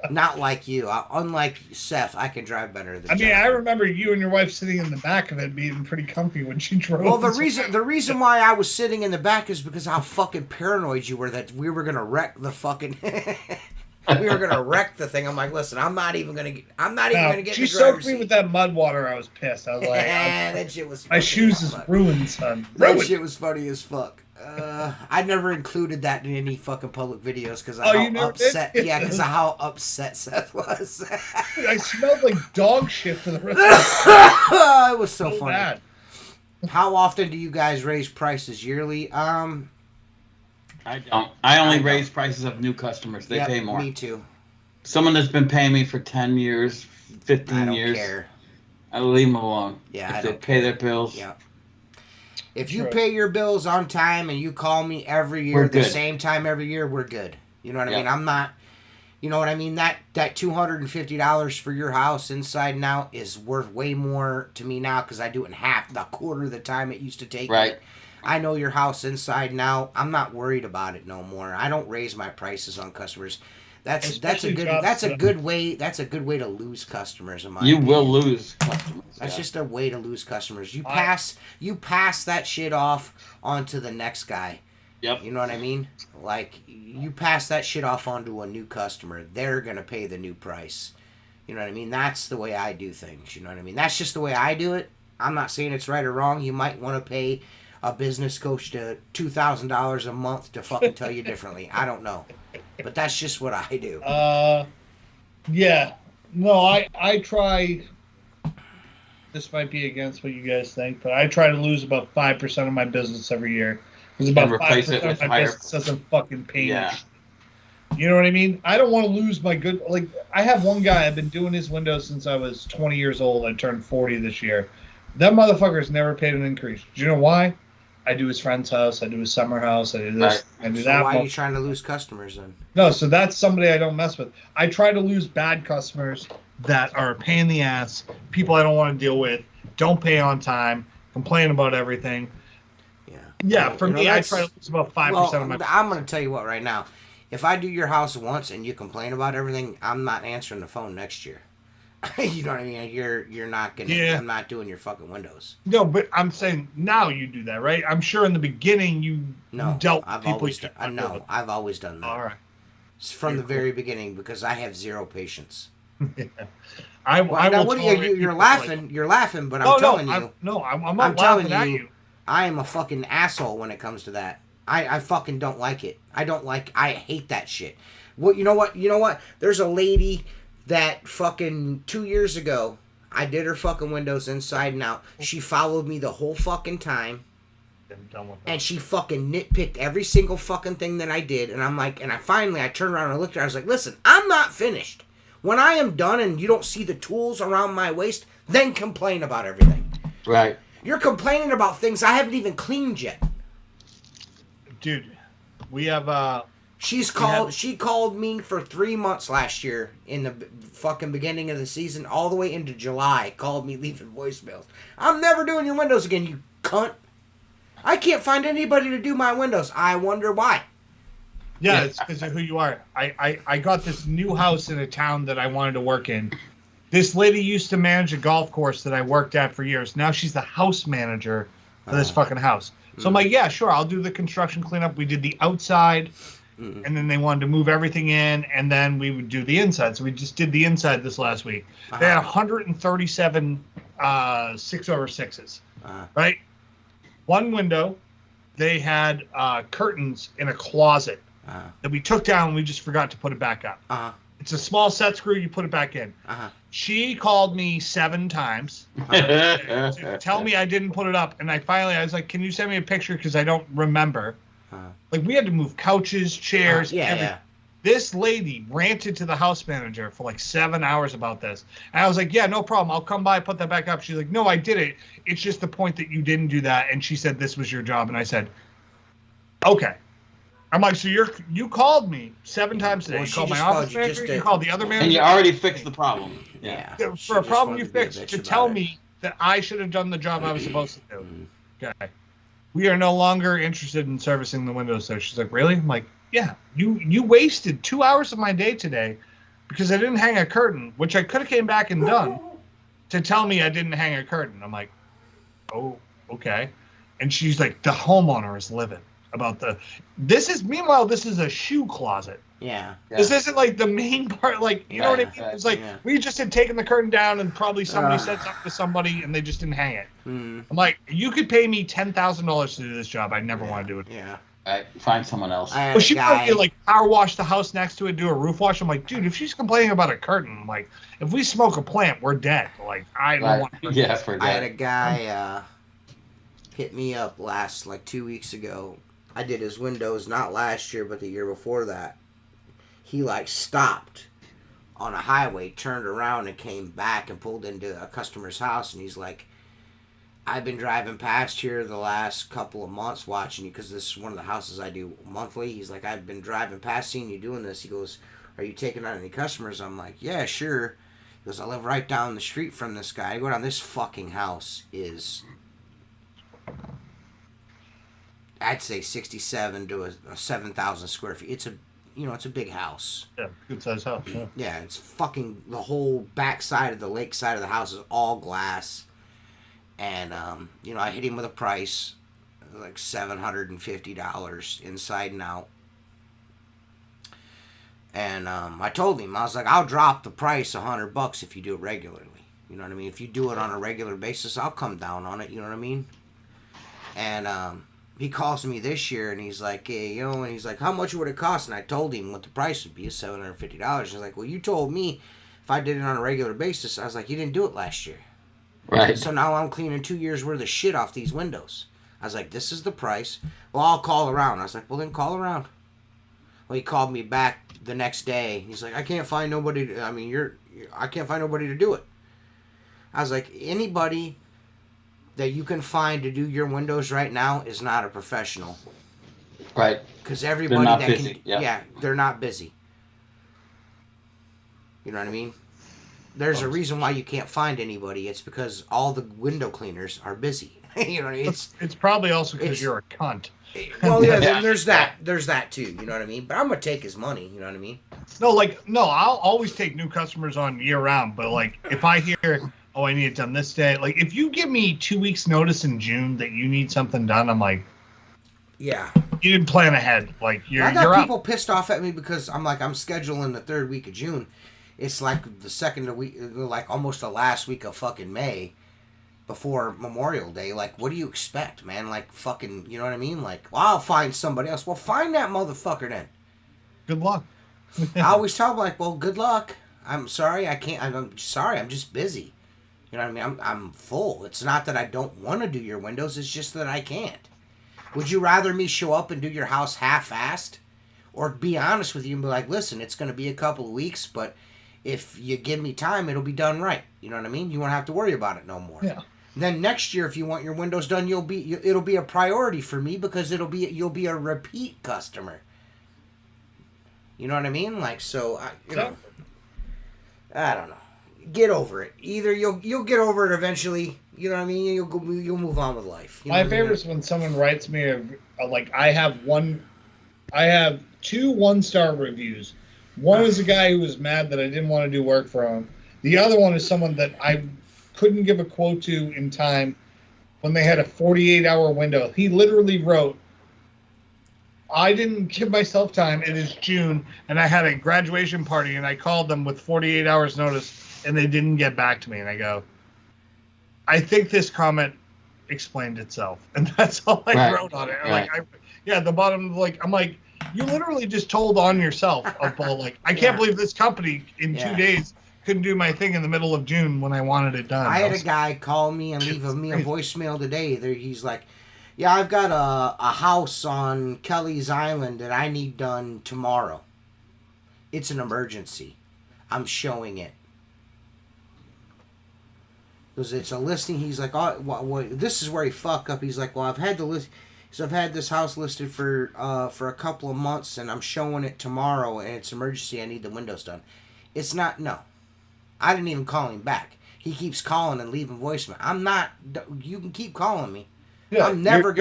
not like you. Unlike Seth, I can drive better than. Jennifer. I remember you and your wife sitting in the back of it, being pretty comfy when she drove. Well, the reason why I was sitting in the back is because how fucking paranoid you were that we were gonna wreck the fucking. We were gonna wreck the thing. I'm like, listen, I'm not even gonna get. She soaked me with that mud water. I was pissed. I was like, that shit was. My shoes is ruined, son. That shit was funny as fuck. I never included that in any fucking public videos because of how upset. Yeah, because of how upset Seth was. I smelled like dog shit for the rest of the It was so funny. Bad. How often do you guys raise prices yearly? I don't. I only raise prices of new customers. They pay more. Me too. Someone that's been paying me for 10 years, 15 years. Care. I leave them alone. Yeah, if they pay their bills. Yeah. If you pay your bills on time and you call me every year the same time every year, we're good. You know what I mean? I'm not. You know what I mean? That $250 for your house inside and out is worth way more to me now because I do it in half, the quarter of the time it used to take. Right. I know your house inside and out. I'm not worried about it no more. I don't raise my prices on customers. That's a good way to lose customers in my opinion. You will lose customers. That's just a way to lose customers. You pass that shit off onto the next guy. Yep. You know what I mean? Like you pass that shit off onto a new customer. They're gonna pay the new price. You know what I mean? That's the way I do things. You know what I mean? That's just the way I do it. I'm not saying it's right or wrong. You might want to pay a business coach to $2,000 a month to fucking tell you differently. I don't know, but that's just what I do. Yeah. No, I try. This might be against what you guys think, but I try to lose about 5% of my business every year. Because about 5% of my business doesn't fucking pay me. You know what I mean? I don't want to lose my good. Like, I have one guy, I've been doing his windows since I was 20 years old. I turned 40 this year. That motherfucker's never paid an increase. Do you know why? I do his friend's house. I do his summer house. I do this. I do that. So why are you trying to lose customers then? No, so that's somebody I don't mess with. I try to lose bad customers that are a pain in the ass, people I don't want to deal with, don't pay on time, complain about everything. Yeah, for me, I try to lose about 5% of my business. I'm going to tell you what right now. If I do your house once and you complain about everything, I'm not answering the phone next year. You know what I mean? You're not gonna. Yeah. I'm not doing your fucking windows. No, but I'm saying now you do that, right? I'm sure in the beginning you dealt with people. I've always done that. All right. It's from the very beginning because I have zero patience. Yeah. You're laughing. You're laughing, but I'm telling you. I'm not laughing at you. I am a fucking asshole when it comes to that. I fucking don't like it. I hate that shit. Well, you know what? There's a lady that fucking 2 years ago, I did her fucking windows inside and out. She followed me the whole fucking time. And she fucking nitpicked every single fucking thing that I did. And I'm like, I turned around and I looked at her. I was like, listen, I'm not finished. When I am done and you don't see the tools around my waist, then complain about everything. Right. You're complaining about things I haven't even cleaned yet. Dude, we have She called me for 3 months last year in the fucking beginning of the season, all the way into July. Called me leaving voicemails. I'm never doing your windows again, you cunt. I can't find anybody to do my windows. I wonder why. Yeah, it's because of who you are. I got this new house in a town that I wanted to work in. This lady used to manage a golf course that I worked at for years. Now she's the house manager for this fucking house. So I'm like, yeah, sure, I'll do the construction cleanup. We did the outside, and then they wanted to move everything in, and then we would do the inside. So we just did the inside this last week. They had 137 6/6s, right? One window, they had curtains in a closet that we took down, and we just forgot to put it back up. It's a small set screw. You put it back in. She called me 7 times to tell me I didn't put it up. And I was like, can you send me a picture? Because I don't remember. Like, we had to move couches, chairs, everything. Yeah. This lady ranted to the house manager for like 7 hours about this. And I was like, yeah, no problem. I'll come by, put that back up. She's like, no, I did it. It's just the point that you didn't do that. And she said this was your job. And I said, okay. I'm like, so you called me 7 times today. You called my office manager, you called the other manager. And you already fixed the problem. Yeah. For a problem you fixed, to tell me that I should have done the job I was supposed to do. Okay. We are no longer interested in servicing the windows. So she's like, really? I'm like, yeah. You wasted 2 hours of my day today because I didn't hang a curtain, which I could have came back and done, to tell me I didn't hang a curtain. I'm like, oh, okay. And she's like, the homeowner is livid about meanwhile this is a shoe closet. Yeah. This isn't like the main part, like, you know what I mean? It's like we just had taken the curtain down and probably somebody said something to somebody and they just didn't hang it. I'm like, you could pay me $10,000 to do this job. I never want to do it. Yeah. Find someone else. Well, she probably like power wash the house next to it, do a roof wash. I'm like, dude, if she's complaining about a curtain, I'm like, if we smoke a plant, we're dead. Like, I don't want to. Yeah, we're dead. I had a guy hit me up 2 weeks ago. I did his windows not last year, but the year before that. He stopped on a highway, turned around, and came back and pulled into a customer's house. And he's like, I've been driving past here the last couple of months watching you because this is one of the houses I do monthly. He's like, I've been driving past seeing you doing this. He goes, are you taking on any customers? I'm like, yeah, sure. He goes, I live right down the street from this guy. I go down, this fucking house is, I'd say 67 to a 7,000 square feet. It's a big house. Yeah, good size house. Yeah, it's fucking, the whole back side of the lake side of the house is all glass. And, I hit him with a price, like $750 inside and out. And I told him, I was like, I'll drop the price $100 if you do it regularly. You know what I mean? If you do it on a regular basis, I'll come down on it. You know what I mean? And he calls me this year, and he's like, hey, you know, and he's like, how much would it cost? And I told him what the price would be, $750. He's like, well, you told me if I did it on a regular basis. I was like, you didn't do it last year. Right. So now I'm cleaning 2 years worth of shit off these windows. I was like, this is the price. Well, I'll call around. I was like, well, then call around. Well, he called me back the next day. He's like, I can't find nobody. I can't find nobody to do it. I was like, anybody that you can find to do your windows right now is not a professional. Right. Because everybody not that busy. can, Yeah, they're not busy. You know what I mean? There's a reason why you can't find anybody. It's because all the window cleaners are busy. You know what I mean? It's probably also because you're a cunt. Well, yeah, then there's that. There's that too. You know what I mean? But I'm gonna take his money. You know what I mean? No, I'll always take new customers on year round. But like, if I hear, oh, I need it done this day. Like, if you give me 2 weeks notice in June that you need something done, I'm like, yeah, you didn't plan ahead. Like, I got people pissed off at me because I'm scheduling the third week of June. It's like the second week, like almost the last week of fucking May, before Memorial Day. Like, what do you expect, man? Like, fucking, you know what I mean? Like, well, I'll find somebody else. Well, find that motherfucker then. Good luck. I always tell them, like, well, good luck. I'm sorry, I can't. I'm sorry, I'm just busy. You know what I mean? I'm full. It's not that I don't want to do your windows. It's just that I can't. Would you rather me show up and do your house half-assed? Or be honest with you and be like, listen, it's going to be a couple of weeks, but if you give me time, it'll be done right. You know what I mean? You won't have to worry about it no more. Yeah. Then next year, if you want your windows done, it'll be a priority for me because you'll be a repeat customer. You know what I mean? Like, so I don't know. Get over it. Either you'll get over it eventually. You know what I mean? You'll move on with life. You know My favorite is when someone writes me like, I have 2 1-star reviews. One is a guy who was mad that I didn't want to do work for him. The other one is someone that I couldn't give a quote to in time when they had a 48-hour window. He literally wrote, I didn't give myself time. It is June, and I had a graduation party, and I called them with 48 hours notice, and they didn't get back to me. And I go, I think this comment explained itself. And that's all I wrote on it. Right. The bottom, I'm like, you literally just told on yourself. I can't believe this company in 2 days couldn't do my thing in the middle of June when I wanted it done. I had a guy call me and leave me a voicemail today. He's like, yeah, I've got a house on Kelly's Island that I need done tomorrow. It's an emergency. I'm showing it. Because it's a listing. He's like, oh, this is where he fucked up. He's like, well, I've had this house listed for a couple of months, and I'm showing it tomorrow, and it's emergency. I need the windows done. It's not. No, I didn't even call him back. He keeps calling and leaving voicemail. I'm not. You can keep calling me. Yeah, I'm never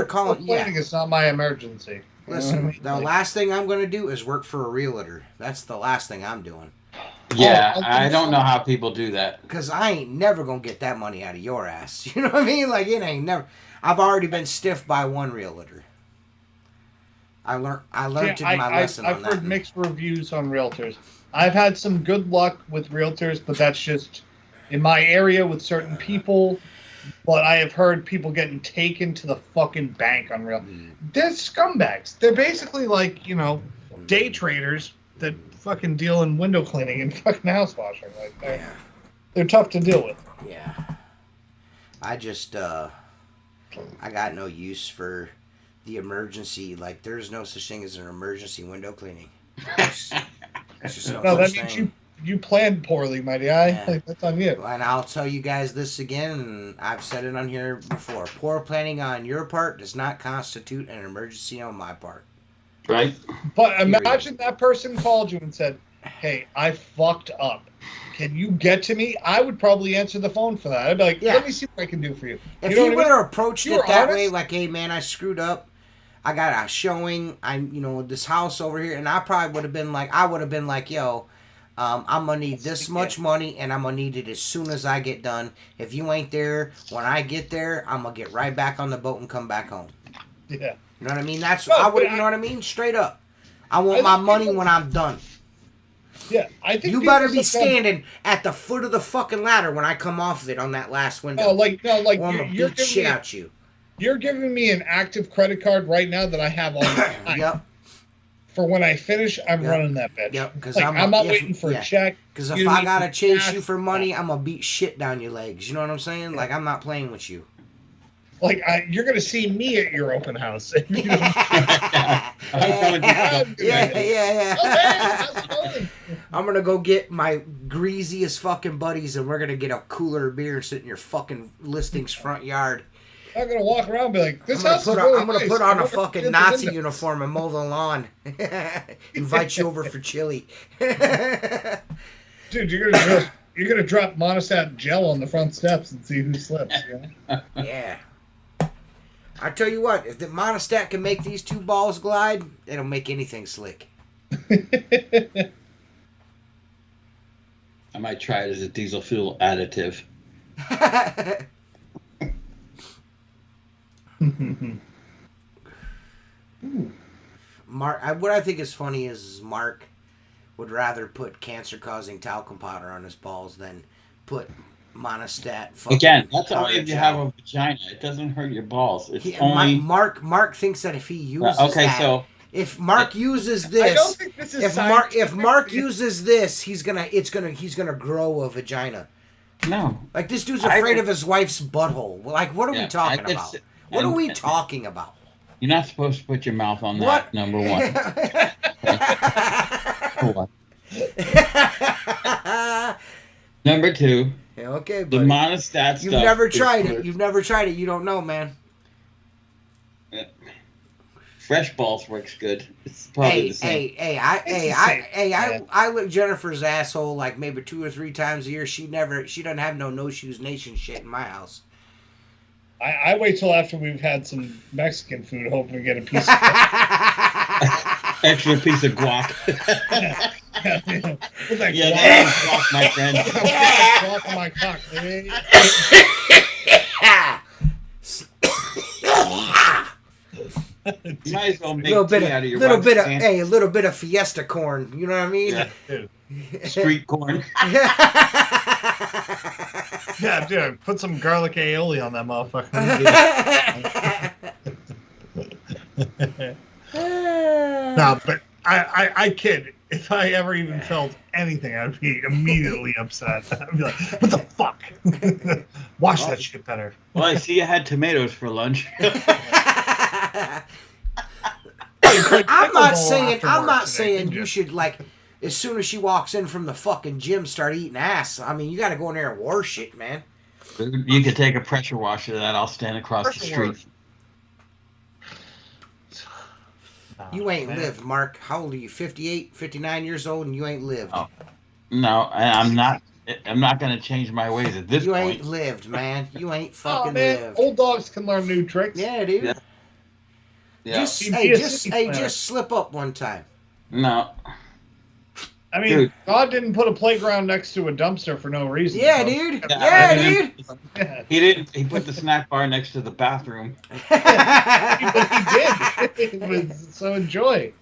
calling. Planning is not my emergency. Listen, the last thing I'm going to do is work for a realtor. That's the last thing I'm doing. Yeah, I don't know how people do that. Because I ain't never going to get that money out of your ass. You know what I mean? Like, it ain't never. I've already been stiffed by one realtor. I learned my lesson on that. I've heard mixed reviews on realtors. I've had some good luck with realtors, but that's just in my area with certain people. But I have heard people getting taken to the fucking bank on real. They're scumbags. They're basically like, day traders that fucking deal in window cleaning and fucking house washing. Like, they're tough to deal with. Yeah. I just, I got no use for the emergency. Like, there's no such thing as an emergency window cleaning. It's just no that such means thing. You planned poorly, my guy. Yeah. Like, that's on you. And I'll tell you guys this again, and I've said it on here before. Poor planning on your part does not constitute an emergency on my part. Right? But imagine that person called you and said, hey, I fucked up. Can you get to me? I would probably answer the phone for that. I'd be like, let me see what I can do for you. If you would have approached it that way, like, hey, man, I screwed up. I got a showing. This house over here. And I probably would have been like, yo, I'm going to need this much money, and I'm going to need it as soon as I get done. If you ain't there, when I get there, I'm going to get right back on the boat and come back home. Yeah. You know what I mean? You know what I mean? Straight up. I want my money when I'm done. Yeah, I think you better be standing at the foot of the fucking ladder when I come off of it on that last window. No, like or I'm gonna beat shit out you. You're giving me an active credit card right now that I have all the time. Yep. For when I finish, I'm running that bitch. Yep, because like, I'm not waiting for a check. Because if I gotta chase you for money, I'm gonna beat shit down your legs. You know what I'm saying? Like, I'm not playing with you. Like, you're gonna see me at your open house. Yeah. I'm gonna go get my greasiest fucking buddies, and we're gonna get a cooler of beer and sit in your fucking listings front yard. I'm gonna walk around and be like, this I'm house is really I'm gonna nice. put on a fucking Nazi uniform and mow the lawn. Invite you over for chili. Dude, you're gonna drop Monostat gel on the front steps and see who slips. You know? Yeah. I tell you what, if the Monostat can make these two balls glide, it'll make anything slick. I might try it as a diesel fuel additive. Mark, what I think is funny is Mark would rather put cancer-causing talcum powder on his balls than put Monostat. Again, that's only if you have a vagina. It doesn't hurt your balls. It's only Mark thinks that if he uses if Mark uses this, I don't think this is if Mark uses this, he's gonna grow a vagina. No, like this dude's afraid of his wife's butthole. Like, what are we talking about? What are we talking about? You're not supposed to put your mouth on that. Number one. Number two. Yeah, okay, buddy. The Monostat stuff. You've never tried it. You've never tried it. You don't know, man. Fresh balls works good. It's probably the same. I lick Jennifer's asshole like maybe 2 or 3 times a year. She doesn't have no shoes nation shit in my house. I wait till after we've had some Mexican food, hoping to get a piece of extra piece of guac. With that guac, my friend. Guac on my cock, baby. You might as well make a little bit of fiesta corn. You know what I mean? Yeah. Street corn. Yeah, dude, put some garlic aioli on that motherfucker. No, but I kid. If I ever even felt anything, I'd be immediately upset. I'd be like, what the fuck? Wash that shit better. Well, I see you had tomatoes for lunch. I'm not saying you should, like, as soon as she walks in from the fucking gym, start eating ass. I mean, you got to go in there and wash shit, man. You could take a pressure washer that I'll stand across the street. You ain't lived, Mark. How old are you? 58, 59 years old, and you ain't lived. Oh. No, I'm not. I'm not going to change my ways at this point. You ain't lived, man. You ain't fucking lived. Old dogs can learn new tricks. Yeah, dude. Yeah. Just slip up one time. No. I mean, dude. God didn't put a playground next to a dumpster for no reason. Yeah, dude. Yeah, dude. He didn't. He put the snack bar next to the bathroom. But he did. So enjoy.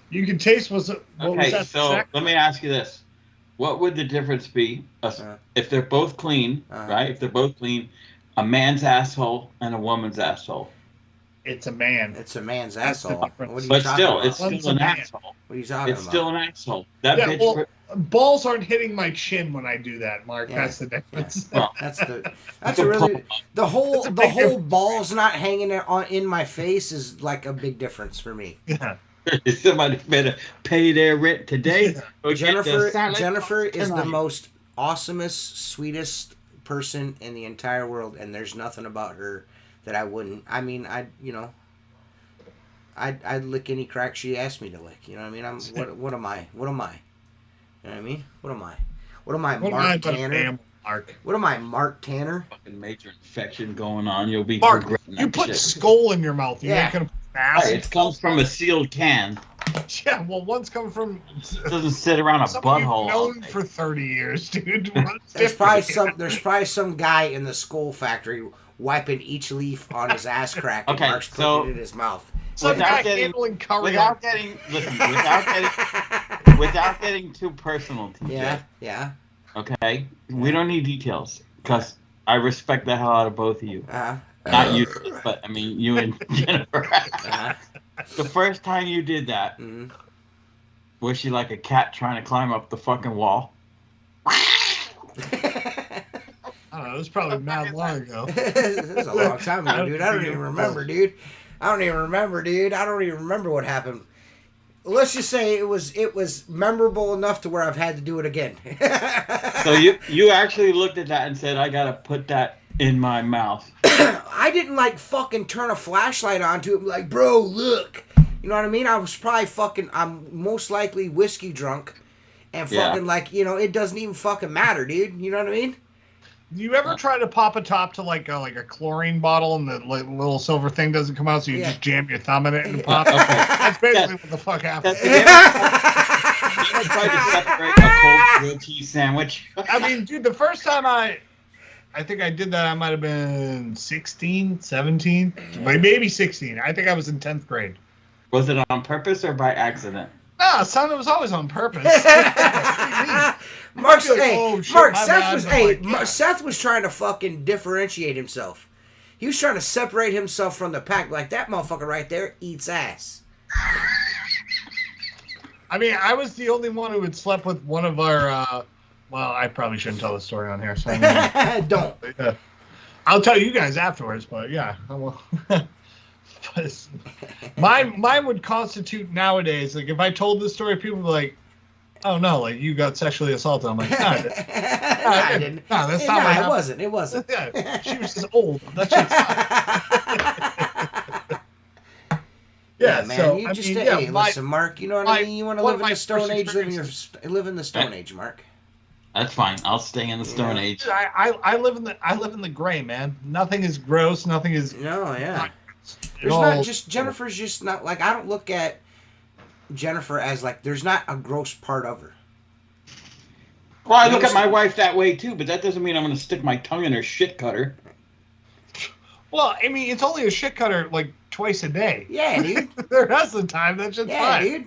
You can taste what was that so let me ask you this: what would the difference be if they're both clean, right? If they're both clean, a man's asshole and a woman's asshole. It's a man. It's a man's asshole. But still, it's still an asshole. What are you talking about? It's still an asshole. That bitch. Balls aren't hitting my chin when I do that, Mark. Yeah. That's the difference. Yeah. Well, that's really the whole balls not hanging in my face is like a big difference for me. Yeah. Somebody better pay their rent today. Jennifer is the most awesomest, sweetest person in the entire world, and there's nothing about her that I wouldn't. I mean, I'd lick any crack she asked me to lick. You know what I mean? What am I? You know what I mean? What am I? Mark Tanner? What am I, Mark Tanner? Fucking major infection going on. You'll be Mark. You put skull in your mouth. You're not gonna put ass. It comes from a sealed can. Yeah, well, one's coming from. It doesn't sit around a butthole. Known for 30 years, dude. There's probably some guy in the skull factory wiping each leaf on his ass crack, and Okay, Mark's putting it in his mouth. Without getting too personal, TJ. Yeah. Okay, we don't need details because I respect the hell out of both of you. Not you, but I mean you and Jennifer. The first time you did that, was she like a cat trying to climb up the fucking wall? I don't know, it was probably mad long ago. It was a long time ago, dude. I don't even remember, dude. I don't even remember what happened. Let's just say it was memorable enough to where I've had to do it again. So you actually looked at that and said, I gotta put that in my mouth. I didn't like fucking turn a flashlight onto it and be like, bro, look. You know what I mean? I was probably I'm most likely whiskey drunk. And fucking like, you know, it doesn't even fucking matter, dude. You know what I mean? Do you ever try to pop a top to like a chlorine bottle and the little silver thing doesn't come out, so you just jam your thumb in it and pop? Okay. That's basically what the fuck happened. You ever tried to separate a cold grilled cheese sandwich? I mean, dude, the first time I think I did that, I might have been 16, 17, maybe 16. I think I was in 10th grade. Was it on purpose or by accident? No, son, it was always on purpose. Seth was trying to fucking differentiate himself. He was trying to separate himself from the pack. Like, that motherfucker right there eats ass. I mean, I was the only one who had slept with one of our, well, I probably shouldn't tell the story on here. So Don't. I'll tell you guys afterwards, but yeah. I will. Mine would constitute nowadays, like, if I told this story, people would be like, oh no, like, you got sexually assaulted. I'm like, no, I didn't. No, that's not what happened. It wasn't. Yeah, she was just old. That shit's yeah, man. So, listen, Mark, you know what I mean? You want to live in the Stone Age, live in the Stone Age, Mark. That's fine. I'll stay in the Stone Age. I live in the gray, man. Nothing is gross, nothing is Jennifer's just not, like, I don't look at Jennifer as, like, there's not a gross part of her. Well, I look at my wife that way too, but that doesn't mean I'm going to stick my tongue in her shit cutter. Well, I mean, it's only a shit cutter, like, twice a day. Yeah, dude. The rest of the time, that's just fine. Dude.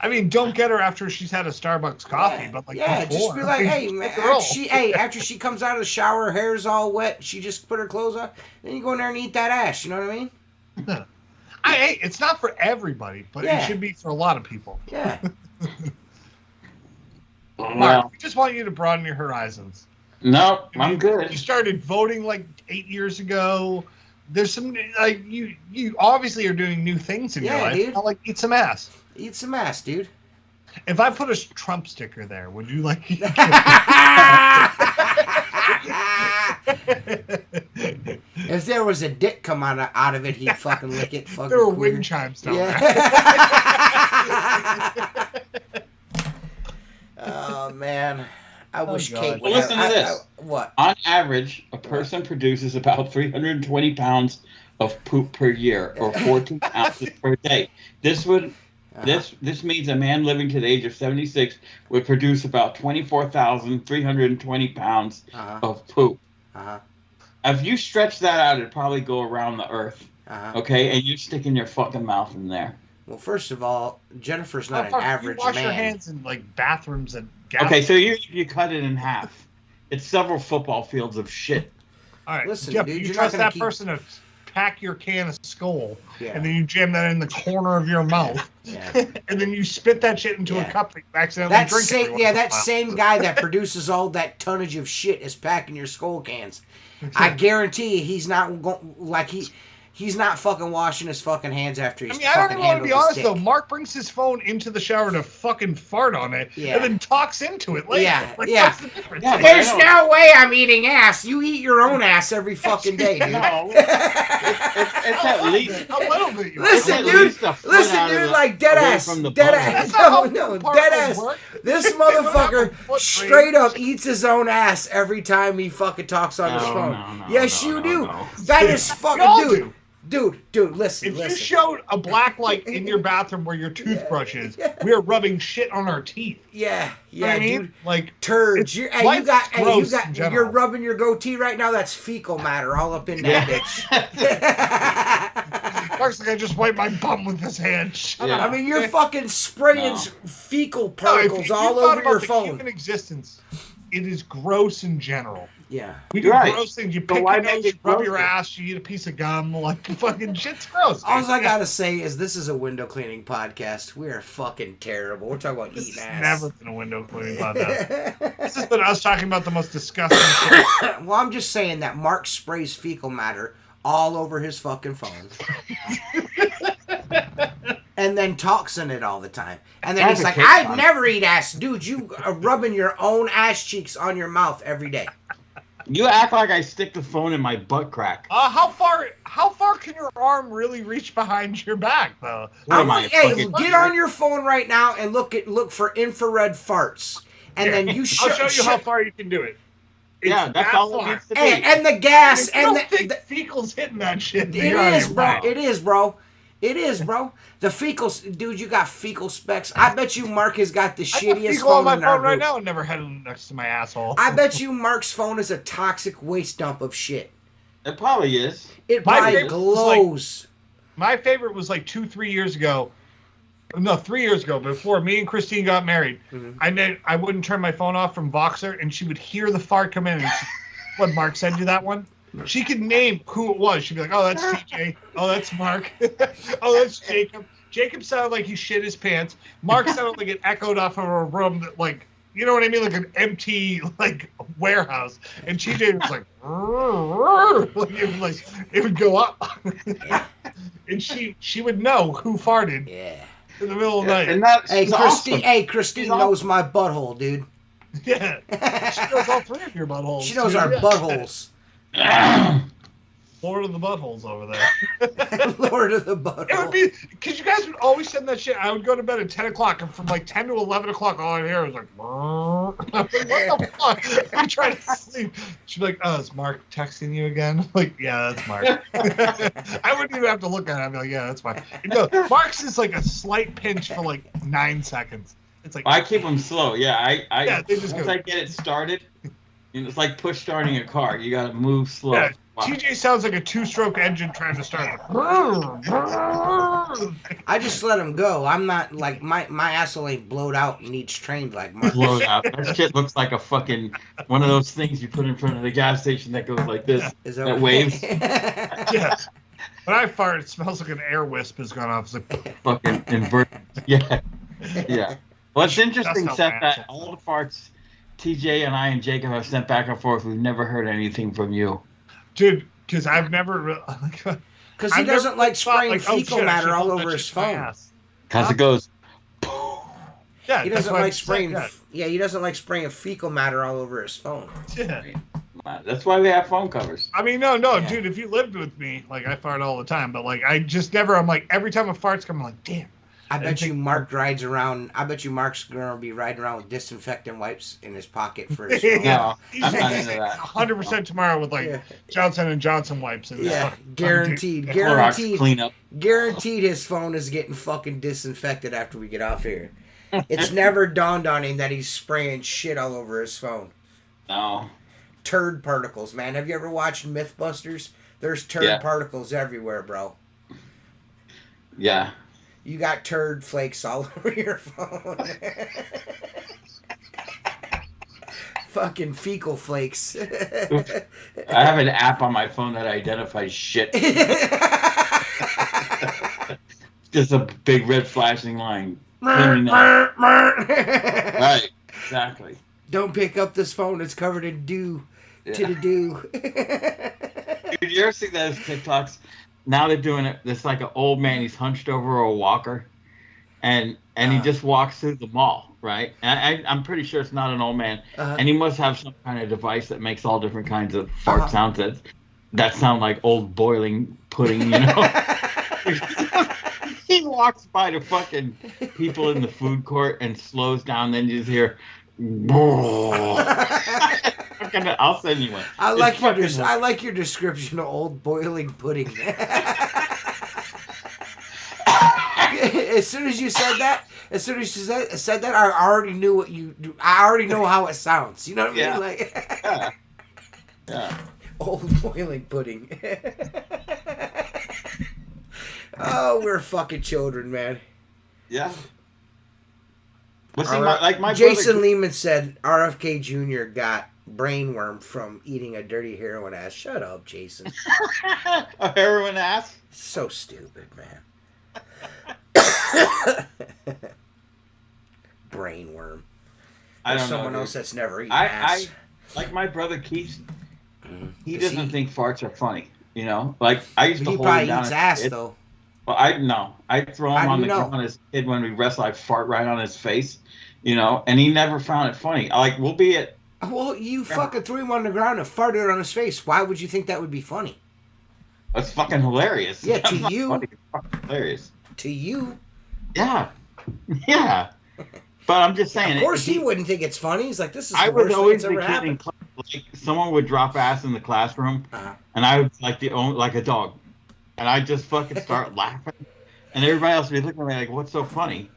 I mean, don't get her after she's had a Starbucks coffee, but like before. Just be like, hey, man, after she comes out of the shower, her hair's all wet, she just put her clothes on, then you go in there and eat that ass. You know what I mean? It's not for everybody, but it should be for a lot of people. Yeah. Mark, we just want you to broaden your horizons. No, I'm good. You started voting like 8 years ago. There's some, like, you obviously are doing new things in your life. Dude. I'll, like, eat some ass. Eat some ass, dude. If I put a Trump sticker there, would you like? If there was a dick come out of it, he'd fucking lick it. Fucking there were wind chimes down there. Oh man, I wish Kate. Well, listen to this. What? On average, a person produces about 320 pounds of poop per year, or 14 ounces per day. This means a man living to the age of 76 would produce about 24,320 pounds of poop. If you stretch that out, it'd probably go around the earth. Okay, and you stick in your fucking mouth in there. Well, first of all, Jennifer's not an average man. You wash your hands in, like, bathrooms and gas. Okay, so you cut it in half. It's several football fields of shit. All right, listen, Jeff, dude, you trust that person to pack your can of Skull, and then you jam that in the corner of your mouth, and then you spit that shit into a cup that you accidentally drink. That same guy that produces all that tonnage of shit is packing your Skull cans. I guarantee you he's not he's not fucking washing his fucking hands after he's I don't even want to be honest, though. Mark brings his phone into the shower to fucking fart on it, and then talks into it later. What's the difference? There's no way I'm eating ass. You eat your own ass every fucking day, dude. No. It's at least a little bit. Listen, dude, like dead ass. Dead ass. No, dead ass. This motherfucker straight up eats his own ass every time he fucking talks on his phone. Yes, you do. That is fucking, dude. Dude, listen. If you showed a black light in your bathroom where your toothbrush is, we are rubbing shit on our teeth. Yeah, You know what I mean? dude. Like turds. You're rubbing your goatee right now. That's fecal matter all up in that bitch. Mark's like, I just wiped my bum with his hand. Shut up. I mean, you're fucking spraying fecal particles all over your phone. Human existence, it is gross in general. Yeah. We do gross things. You pick your nose, you rub your ass, you eat a piece of gum. Like, fucking shit's gross. All I gotta say is this is a window cleaning podcast. We are fucking terrible. We're talking about eating ass. Never been a window cleaning podcast. This has been us talking about the most disgusting shit. Well, I'm just saying that Mark sprays fecal matter all over his fucking phone. And then talks in it all the time. And then he's like, I'd never eat ass. Dude, you are rubbing your own ass cheeks on your mouth every day. You act like I stick the phone in my butt crack. How far can your arm really reach behind your back, though? Hey, get on your phone right now and look for infrared farts. And then you I'll show you how far you can do it. That's all it needs to be. And the gas and the fecal's hitting that shit. It is, bro. It is, bro. It is, bro. The fecals, dude, you got fecal specs. I bet you Mark has got the shittiest phone on in my our phone right group. now and never had it next to my asshole. I bet you Mark's phone is a toxic waste dump of shit. It probably is. It probably glows. My favorite was like 2-3 years ago. No, 3 years ago, before me and Christine got married. Mm-hmm. I wouldn't turn my phone off from Voxer, and she would hear the fart come in. And what, Mark send you that one? She could name who it was. She'd be like, oh, that's TJ. Oh, that's Mark. Oh, that's Jacob. Jacob sounded like he shit his pants. Mark sounded like it echoed off of a room that, like, you know what I mean? Like an empty, like, warehouse. And TJ was like, it would go up. And she would know who farted. Yeah. In the middle of the night. And Christine knows my butthole, dude. Yeah. She knows all three of your buttholes. She knows our buttholes. Lord of the buttholes over there. Lord of the buttholes. It would be, because you guys would always send that shit. I would go to bed at 10 o'clock, and from like 10 to 11 o'clock, all I hear was like, I'm like, what the fuck? I'm trying to sleep. She'd be like, oh, is Mark texting you again? I'm like, yeah, that's Mark. I wouldn't even have to look at it. I'd be like, yeah, that's Mark. No, Mark's is like a slight pinch for like 9 seconds. It's like, I keep them slow. Yeah, they just once go. I get it started, it's like push starting a car. You gotta move slow. Yeah, TJ sounds like a 2-stroke engine trying to start. I just let him go. I'm not like my asshole ain't blowed out and needs trained like Mark. Blowed out. That shit looks like a fucking one of those things you put in front of the gas station that goes like this. That waves. Yeah. When I fart, it smells like an air wisp has gone off. It's like fucking invert. Yeah. Yeah. Well, it's interesting, Seth, that all the farts TJ and I and Jacob have sent back and forth, we've never heard anything from you. Dude, because I've never... Because he doesn't like spraying fecal matter all over his phone. Because it goes... Yeah, he doesn't like spraying... Yeah, he doesn't like spraying fecal matter all over his phone. Yeah. That's why we have phone covers. I mean, no, dude, if you lived with me, like, I fart all the time, but, like, I just never... I'm like, every time a fart's come, I'm like, damn. I bet you Mark's gonna be riding around with disinfectant wipes in his pocket for his phone. No, I'm not into that. 100% tomorrow with like Johnson & Johnson wipes. And guaranteed. Cleanup. Guaranteed his phone is getting fucking disinfected after we get off here. It's never dawned on him that he's spraying shit all over his phone. No. Turd particles, man. Have you ever watched Mythbusters? There's turd particles everywhere, bro. Yeah. You got turd flakes all over your phone. Fucking fecal flakes. I have an app on my phone that identifies shit. Just a big red flashing line. Right, exactly. Don't pick up this phone. It's covered in dew. To the dew. Dude, you ever see those TikToks? Now they're doing it. It's like an old man. He's hunched over a walker, and he just walks through the mall, right? And I'm pretty sure it's not an old man, and he must have some kind of device that makes all different kinds of fart sounds that sound like old boiling pudding, you know. He walks by the fucking people in the food court and slows down. Then you just hear. I'll send you one. I like your description of old boiling pudding. as soon as you said that, I already knew what you do. I already know how it sounds. You know what I mean? Like, yeah. Old boiling pudding. Oh, we're fucking children, man. Yeah. But see, my Jason brother... Lehman said RFK Jr. got brainworm from eating a dirty heroin ass. Shut up, Jason. A heroin ass? So stupid, man. Brainworm. I don't know. Someone else that's never eaten ass. Like my brother Keith, he doesn't think farts are funny. You know? Like, I used to hold him down. He probably eats ass, though. Well, I'd throw him on the ground as a kid when we wrestled. I'd fart right on his face, you know, and he never found it funny. Like, we'll be at... Well, you fucking threw him on the ground and farted on his face. Why would you think that would be funny? That's fucking hilarious. Yeah, to you. Funny. It's fucking hilarious. To you. Yeah. Yeah. But I'm just saying. Of course he wouldn't think it's funny. He's like, this is the I worst was thing always that's the ever kid in happened. class, like, someone would drop ass in the classroom, and I would like a dog. And I'd just fucking start laughing. And everybody else would be looking at me like, what's so funny?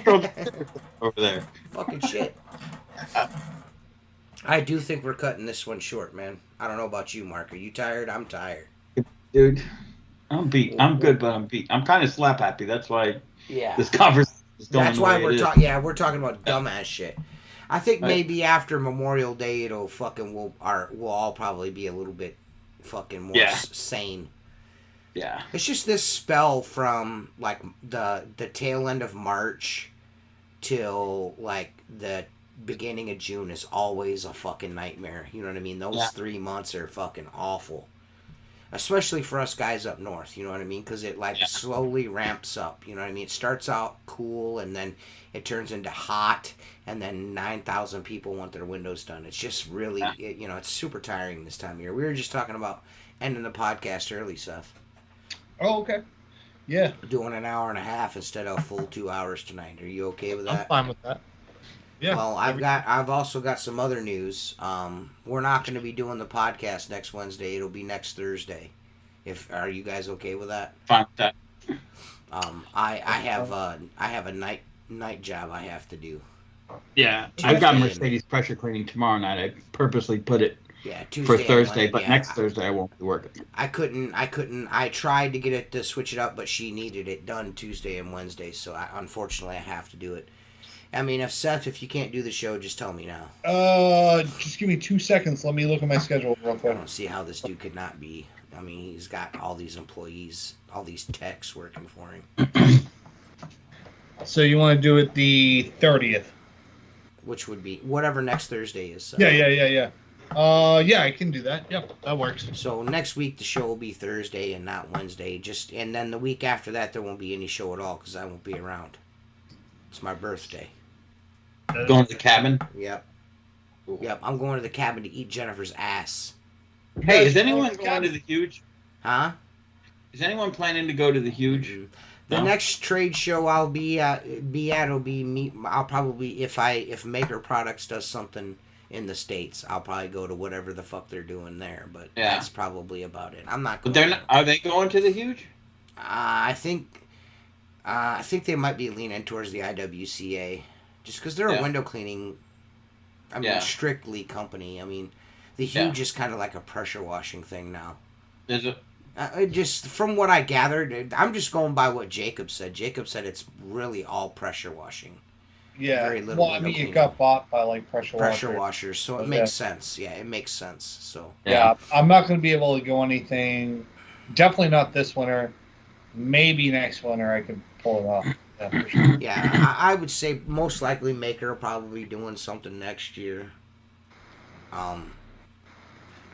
Over there. Fucking shit. I do think we're cutting this one short, man. I don't know about you, Mark. Are you tired? I'm tired. Dude, I'm beat. I'm good, but I'm beat. I'm kind of slap happy. That's why this conversation is going That's why we're talking. Yeah, we're talking about dumbass shit. I think maybe after Memorial Day, it'll fucking we'll all probably be a little bit fucking more sane. Yeah. It's just this spell from like the tail end of March till like the beginning of June is always a fucking nightmare. You know what I mean? Those 3 months are fucking awful. Especially for us guys up north, you know what I mean? Because it like slowly ramps up, you know what I mean? It starts out cool and then it turns into hot and then 9,000 people want their windows done. It's just really, it's super tiring this time of year. We were just talking about ending the podcast early, Seth. Oh, okay. Yeah. Doing an hour and a half instead of a full 2 hours tonight. Are you okay with that? I'm fine with that. Yeah. Well, I've also got some other news. We're not going to be doing the podcast next Wednesday. It'll be next Thursday. Are you guys okay with that? Fine with that. I have a night job I have to do. Yeah, I've got Mercedes pressure cleaning tomorrow night. I purposely put it Tuesday for Thursday, but next Thursday I won't be working. I couldn't. I tried to get it to switch it up, but she needed it done Tuesday and Wednesday, so unfortunately I have to do it. I mean, if you can't do the show, just tell me now. Just give me 2 seconds. Let me look at my schedule real quick. I don't see how this dude could not be. I mean, he's got all these employees, all these techs working for him. So you want to do it the 30th? Which would be whatever next Thursday is. So. Yeah. Yeah, I can do that. Yep, that works. So next week the show will be Thursday and not Wednesday. And then the week after that there won't be any show at all because I won't be around. It's my birthday. Going to the cabin? Yep. Yep, I'm going to the cabin to eat Jennifer's ass. Hey, is anyone going to the Huge? Huh? Is anyone planning to go to the Huge? Mm-hmm. The next trade show I'll be at will be me. I'll probably if Maker Products does something in the States, I'll probably go to whatever the fuck they're doing there. But that's probably about it. I'm not going. But they're not. Are they going to the Huge? I think they might be leaning towards the IWCA, just because they're a window cleaning. I mean, strictly company. I mean, the Huge is kind of like a pressure washing thing now. Is it? Just from what I gathered, I'm just going by what Jacob said. Jacob said it's really all pressure washing. Yeah. Very little. Well, I mean, it got bought by like pressure washers, so it makes sense. Yeah, it makes sense. So yeah, I'm not going to be able to go anything. Definitely not this winter. Maybe next winter I could pull it off. Yeah, for sure. Yeah, I would say most likely Maker will probably be doing something next year.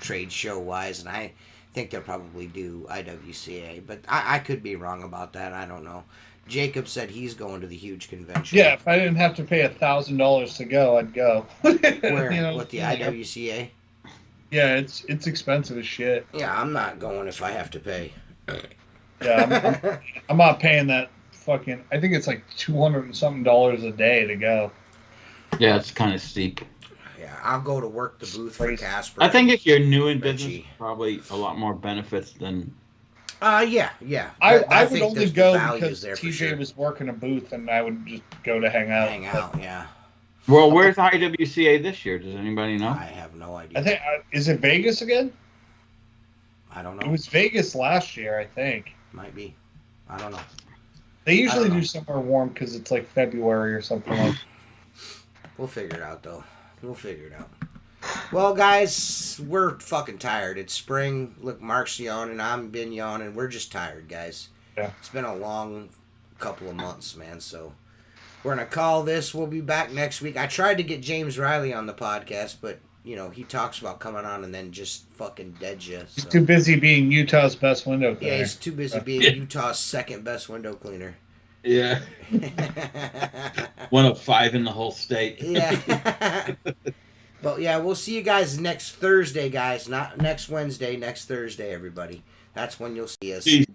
Trade show wise, and I think they'll probably do IWCA, but I could be wrong about that. I don't know. Jacob said he's going to the Huge convention. Yeah, if I didn't have to pay $1,000 to go, I'd go. Where? With the IWCA? Yeah, it's expensive as shit. Yeah, I'm not going if I have to pay. Yeah, I'm not paying that fucking. I think it's like $200 and something a day to go. Yeah, it's kind of steep. Yeah, I'll go to work the booth for Casper. I think if you're new in business, probably a lot more benefits than Yeah. I would only go because there TJ sure. was working a booth, and I would just go to hang out. Yeah. Well, where's IWCA this year? Does anybody know? I have no idea. I think is it Vegas again? I don't know. It was Vegas last year, I think. Might be. I don't know. They usually do somewhere warm because it's like February or something like. We'll figure it out, though. We'll figure it out. Well, guys, we're fucking tired. It's spring. Look, Mark's yawning. I've been yawning. We're just tired, guys. Yeah. It's been a long couple of months, man. So we're going to call this. We'll be back next week. I tried to get James Riley on the podcast, but, you know, he talks about coming on and then just fucking dead you. So. He's too busy being Utah's best window cleaner. Yeah, he's too busy being Utah's second best window cleaner. Yeah. 1 of 5 in the whole state. Yeah. But yeah, we'll see you guys next Thursday, guys. Not next Wednesday, next Thursday, everybody. That's when you'll see us. Peace.